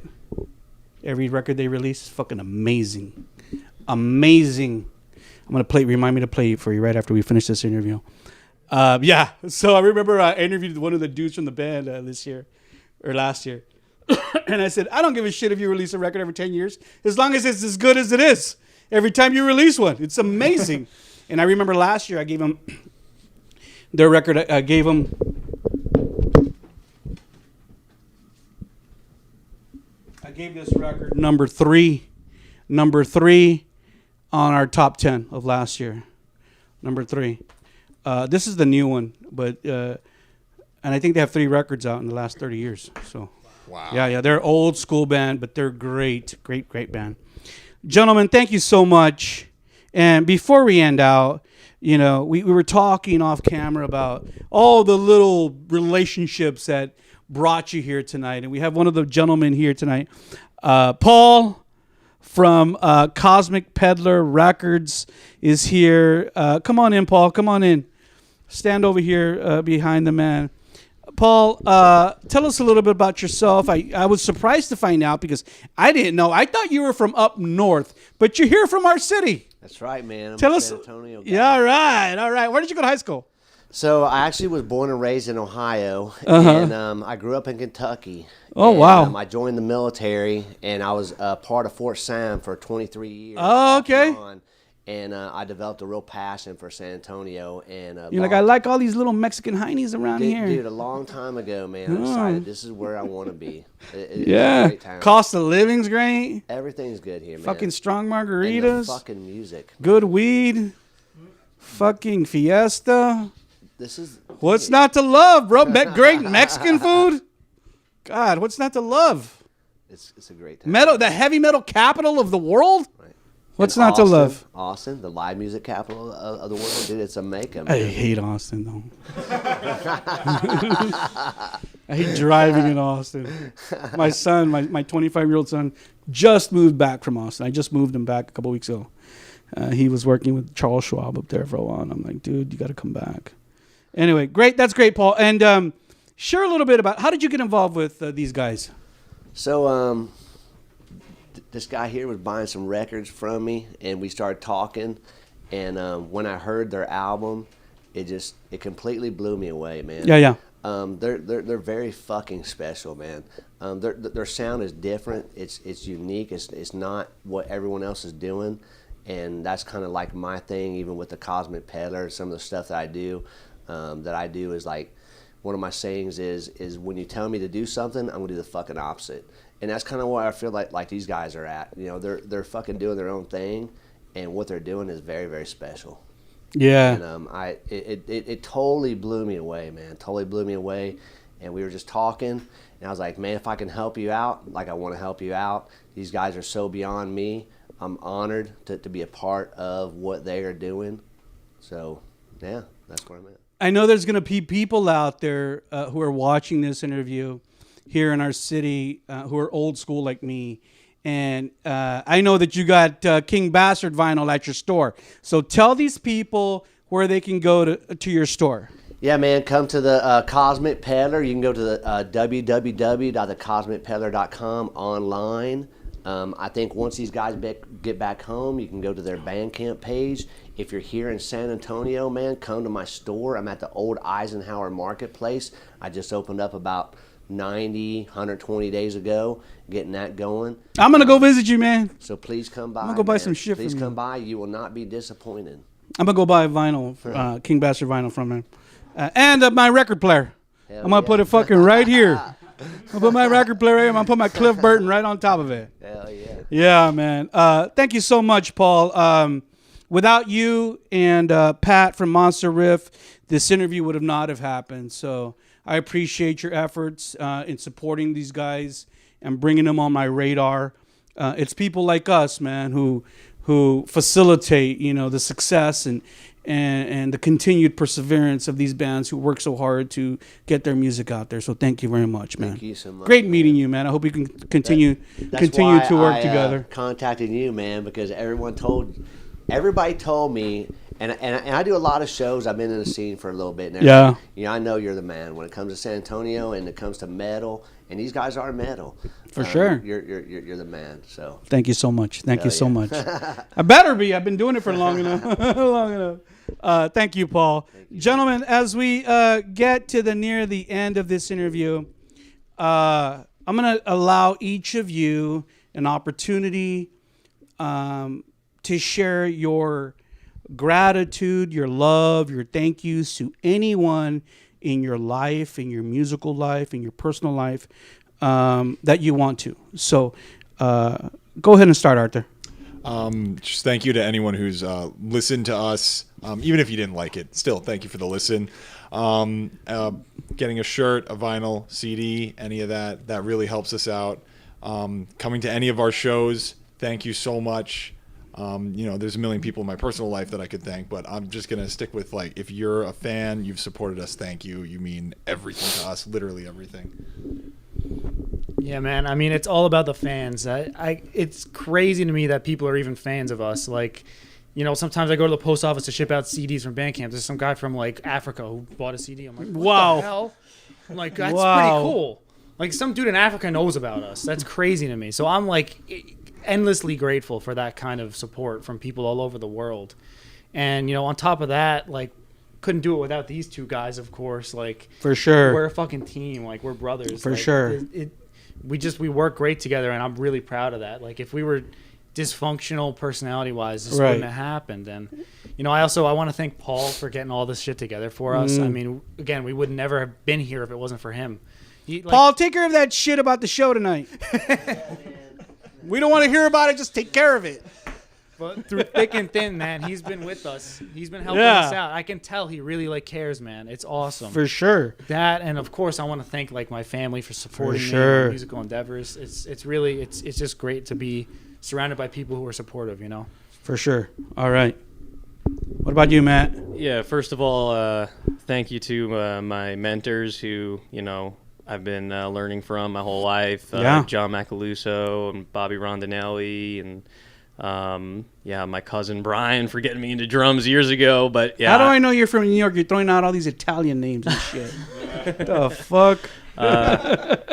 Every record they release is fucking amazing. Amazing. I'm going to remind me to play it for you right after we finish this interview. Yeah. So I remember I interviewed one of the dudes from the band last year. And I said, I don't give a shit if you release a record every 10 years, as long as it's as good as it is every time you release one. It's amazing. And I remember last year I gave them their record. I gave them... I gave this record number three on our top 10 of last year. Number 3. This is the new one, but and I think they have 3 records out in the last 30 years. So, wow. Yeah, they're old school band, but they're great band. Gentlemen, thank you so much. And before we end out, you know, we were talking off camera about all the little relationships that brought you here tonight, and we have one of the gentlemen here tonight, Paul from Cosmic Peddler Records is here. Come on in, Paul. Come on in. Stand over here behind the man. Paul, tell us a little bit about yourself. I was surprised to find out because I didn't know. I thought you were from up north, but you're here from our city. That's right, man. I'm Tell a us. San Antonio guy. Yeah, all right. Where did you go to high school? So I actually was born and raised in Ohio, and I grew up in Kentucky. Oh, and, wow. I joined the military, and I was part of Fort Sam for 23 years. Oh, okay. And I developed a real passion for San Antonio. And You're like, I like all these little Mexican heinies around here. Dude, a long time ago, man, I decided this is where I want to be. It's Yeah. a great town. Cost of living's great. Everything's good here, man. Fucking strong And the margaritas. fucking music. Good weed. Fucking fiesta. This is What's not to love, bro? Great Mexican food. God, what's not to love? it's a great town. Metal, the heavy metal capital of the world. Right. What's And not to love? Austin, the live music capital of the world, dude. It's a make-em. I hate Austin though. I hate driving in Austin. My son, my 25-year-old son, just moved back from Austin. I just moved him back a couple weeks ago. He was working with Charles Schwab up there for a while, and I'm like, dude, you got to come back. Anyway, great. That's great, Paul. And share a little bit about how did you get involved with these guys? So this guy here was buying some records from me, and we started talking. And when I heard their album, it completely blew me away, man. Yeah. They're very fucking special, man. Their sound is different. It's unique. It's not what everyone else is doing, and that's kind of like my thing. Even with the Cosmic Peddler, some of the stuff that I do is like, one of my sayings is when you tell me to do something, I'm gonna do the fucking opposite. And that's kind of where I feel like these guys are at. You know, they're fucking doing their own thing, and what they're doing is very, very special. Yeah. And it totally blew me away, man. Totally blew me away. And we were just talking, and I was like, man, if I can help you out, like I want to help you out. These guys are so beyond me. I'm honored to be a part of what they are doing. So, yeah, that's where I'm at. I know there's going to be people out there who are watching this interview here in our city who are old school like me. And I know that you got King Bastard vinyl at your store. So tell these people where they can go to your store. Yeah, man, come to the Cosmic Peddler. You can go to the www.thecosmicpeddler.com online. I think once these guys get back home, you can go to their Bandcamp page. If you're here in San Antonio, man, come to my store. I'm at the old Eisenhower Marketplace. I just opened up about 120 days ago, getting that going. I'm going to go visit you, man. So please come by. I'm going to go buy some shit from you. Please come by. You will not be disappointed. I'm going to go buy a vinyl, King Bastard vinyl from him. And my record player. I'm going to put it fucking right here. I'll put my record player right here. I'm going to put my Cliff Burton right on top of it. Hell yeah. Yeah, man. Thank you so much, Paul. Without you and Pat from Monster Riff, this interview would not have happened. So I appreciate your efforts in supporting these guys and bringing them on my radar. It's people like us, man, who facilitate, the success and the continued perseverance of these bands who work so hard to get their music out there. So thank you very much, man. Thank you so much. Great meeting you, man. I hope we can continue to work together. Contacted you, man, because everybody told me, And I do a lot of shows. I've been in the scene for a little bit now. Yeah. You know, I know you're the man when it comes to San Antonio and it comes to metal. And these guys are metal. For sure. You're the man. So Thank you so much. Thank you so yeah. much. I better be. I've been doing it for long enough. Long enough. Thank you, Paul. Gentlemen, as we get to near the end of this interview, I'm going to allow each of you an opportunity to share your gratitude, your love, your thank yous to anyone in your life, in your musical life, in your personal life that you want to. So go ahead and start, Arthur. Just thank you to anyone who's listened to us. Even if you didn't like it, still thank you for the listen. Getting a shirt, a vinyl, CD, any of that really helps us out. Coming to any of our shows, thank you so much. There's a million people in my personal life that I could thank, but I'm just going to stick with, like, if you're a fan, you've supported us, thank you. You mean everything to us, literally everything. Yeah, man. I mean, it's all about the fans. It's crazy to me that people are even fans of us. Like, sometimes I go to the post office to ship out CDs from Bandcamp. There's some guy from, like, Africa who bought a CD. I'm like, what the hell? I'm like, that's pretty cool. Like, some dude in Africa knows about us. That's crazy to me. So I'm, like, endlessly grateful for that kind of support from people all over the world. And, on top of that, like, couldn't do it without these two guys, of course. Like, for sure, we're a fucking team. Like, we're brothers. For like, sure. We work great together, and I'm really proud of that. Like, if we were dysfunctional personality-wise, this wouldn't have happened. And, I want to thank Paul for getting all this shit together for us. I mean, again, we would never have been here if it wasn't for him. Paul, take care of that shit about the show tonight. We don't want to hear about it. Just take care of it. But through thick and thin, man, he's been with us. He's been helping us out. I can tell he really cares, man. It's awesome. For sure. That, and of course, I want to thank my family for supporting me in my musical endeavors. It's just great to be surrounded by people who are supportive. For sure. All right. What about you, Matt? Yeah. First of all, thank you to my mentors who I've been learning from my whole life. John Macaluso and Bobby Rondinelli and my cousin Brian for getting me into drums years ago. But yeah, how do I know you're from New York? You're throwing out all these Italian names and shit. The fuck? But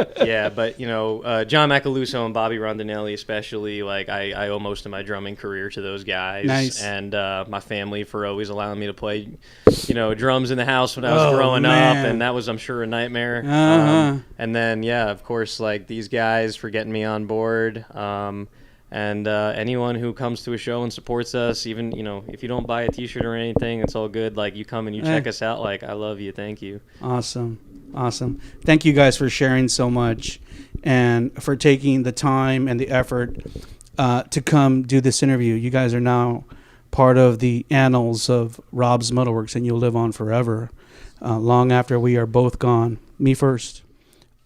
John Macaluso and Bobby Rondinelli especially, like I owe most of my drumming career to those guys. Nice. And my family for always allowing me to play drums in the house when I was growing up, and that was, I'm sure, a nightmare. And then of course, like, these guys for getting me on board. And anyone who comes to a show and supports us, even if you don't buy a t-shirt or anything, it's all good. Like, you come and you check us out, like, I love you, thank you. Awesome. Thank you guys for sharing so much and for taking the time and the effort to come do this interview. You guys are now part of the annals of Rob's MetalWorks, and you'll live on forever, long after we are both gone. Me first.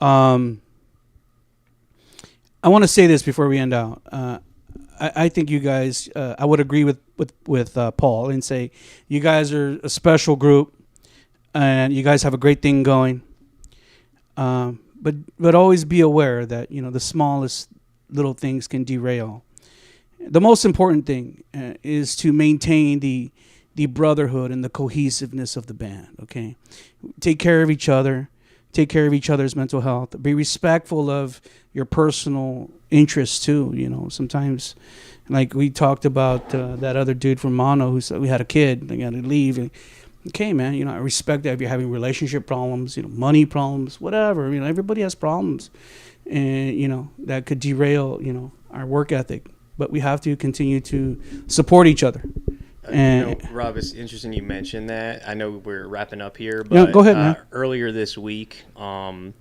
I want to say this before we end out. I think you guys, I would agree with Paul and say you guys are a special group, and you guys have a great thing going. But always be aware that the smallest little things can derail. The most important thing is to maintain the brotherhood and the cohesiveness of the band. Okay, take care of each other. Take care of each other's mental health. Be respectful of your personal interests too. Sometimes, like we talked about that other dude from Mono who said we had a kid, they got to leave. Okay, man. I respect that if you're having relationship problems, money problems, whatever. Everybody has problems, and that could derail our work ethic. But we have to continue to support each other. Rob, it's interesting you mentioned that. I know we're wrapping up here, but go ahead, man. Earlier this week, I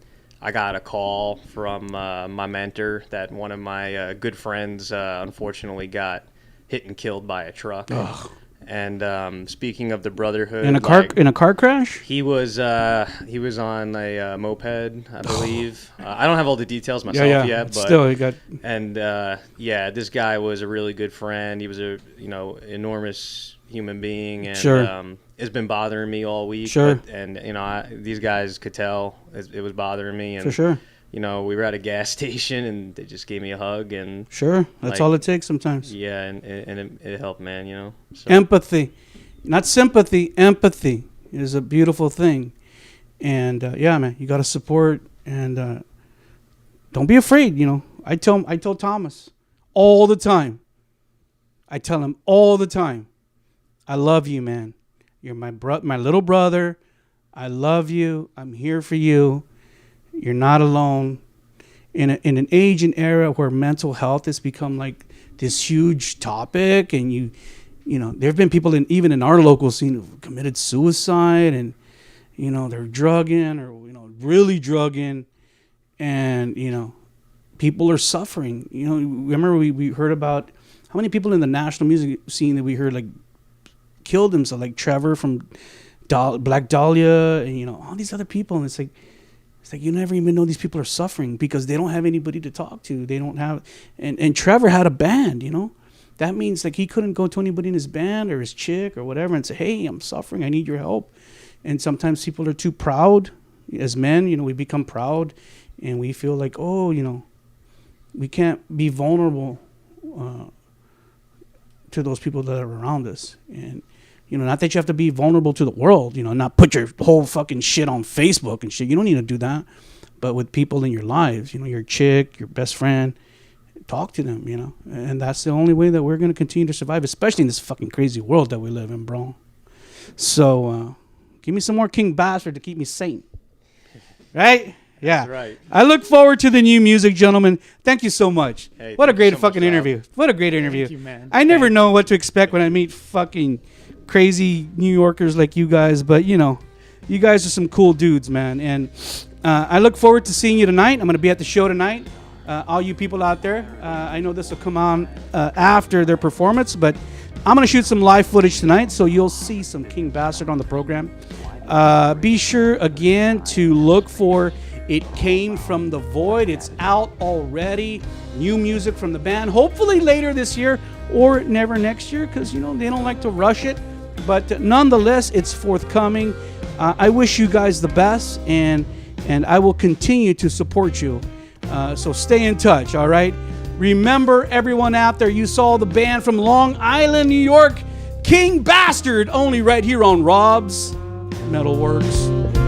got a call from my mentor that one of my good friends unfortunately got hit and killed by a truck. Ugh. And speaking of the brotherhood, in a car crash, he was on a moped, I believe. I don't have all the details myself yet, but still he got. And this guy was a really good friend. He was a enormous human being, and it's been bothering me all week. Sure. These guys could tell it was bothering me. And, for sure. We were at a gas station, and they just gave me a hug, and sure, that's all it takes sometimes. Yeah, and it helped, man. So. Empathy. Not sympathy, empathy is a beautiful thing. And yeah, man, you got to support and don't be afraid. You know, I told Thomas all the time. I tell him all the time, I love you, man. You're my little brother. I love you. I'm here for you. You're not alone. In an age and era where mental health has become like this huge topic, and you know, there have been people even in our local scene who've committed suicide, and you know, they're drugging or really drugging, and you know, people are suffering. You know, remember we heard about how many people in the national music scene that we heard like killed themselves, like Trevor from Black Dahlia, and you know, all these other people, and it's like you never even know these people are suffering because they don't have anybody to talk to. They don't have, and Trevor had a band, you know. That means like he couldn't go to anybody in his band or his chick or whatever and say, hey, I'm suffering, I need your help. And sometimes people are too proud. As men, you know, we become proud and we feel like, oh, you know, we can't be vulnerable to those people that are around us. And you know, not that you have to be vulnerable to the world, you know, not put your whole fucking shit on Facebook and shit. You don't need to do that. But with people in your lives, you know, your chick, your best friend, talk to them, you know. And that's the only way that we're going to continue to survive, especially in this fucking crazy world that we live in, bro. So give me some more King Bastard to keep me sane. Right? Yeah. That's right. I look forward to the new music, gentlemen. Thank you so much. Hey, what a great so fucking interview. What a great interview. Thank you, man. I never know what to expect when I meet fucking crazy New Yorkers like you guys, but you know, you guys are some cool dudes, man. And I look forward to seeing you tonight. I'm going to be at the show tonight. All you people out there, I know this will come on after their performance, but I'm going to shoot some live footage tonight, so you'll see some King Bastard on the program. Be sure again to look for It Came From the Void. It's out already. New music from the band, hopefully later this year or never next year, because you know they don't like to rush it. But nonetheless, it's forthcoming. I wish you guys the best, and I will continue to support you. So stay in touch, all right? Remember, everyone out there, you saw the band from Long Island, New York, King Bastard, only right here on Rob's MetalWorks.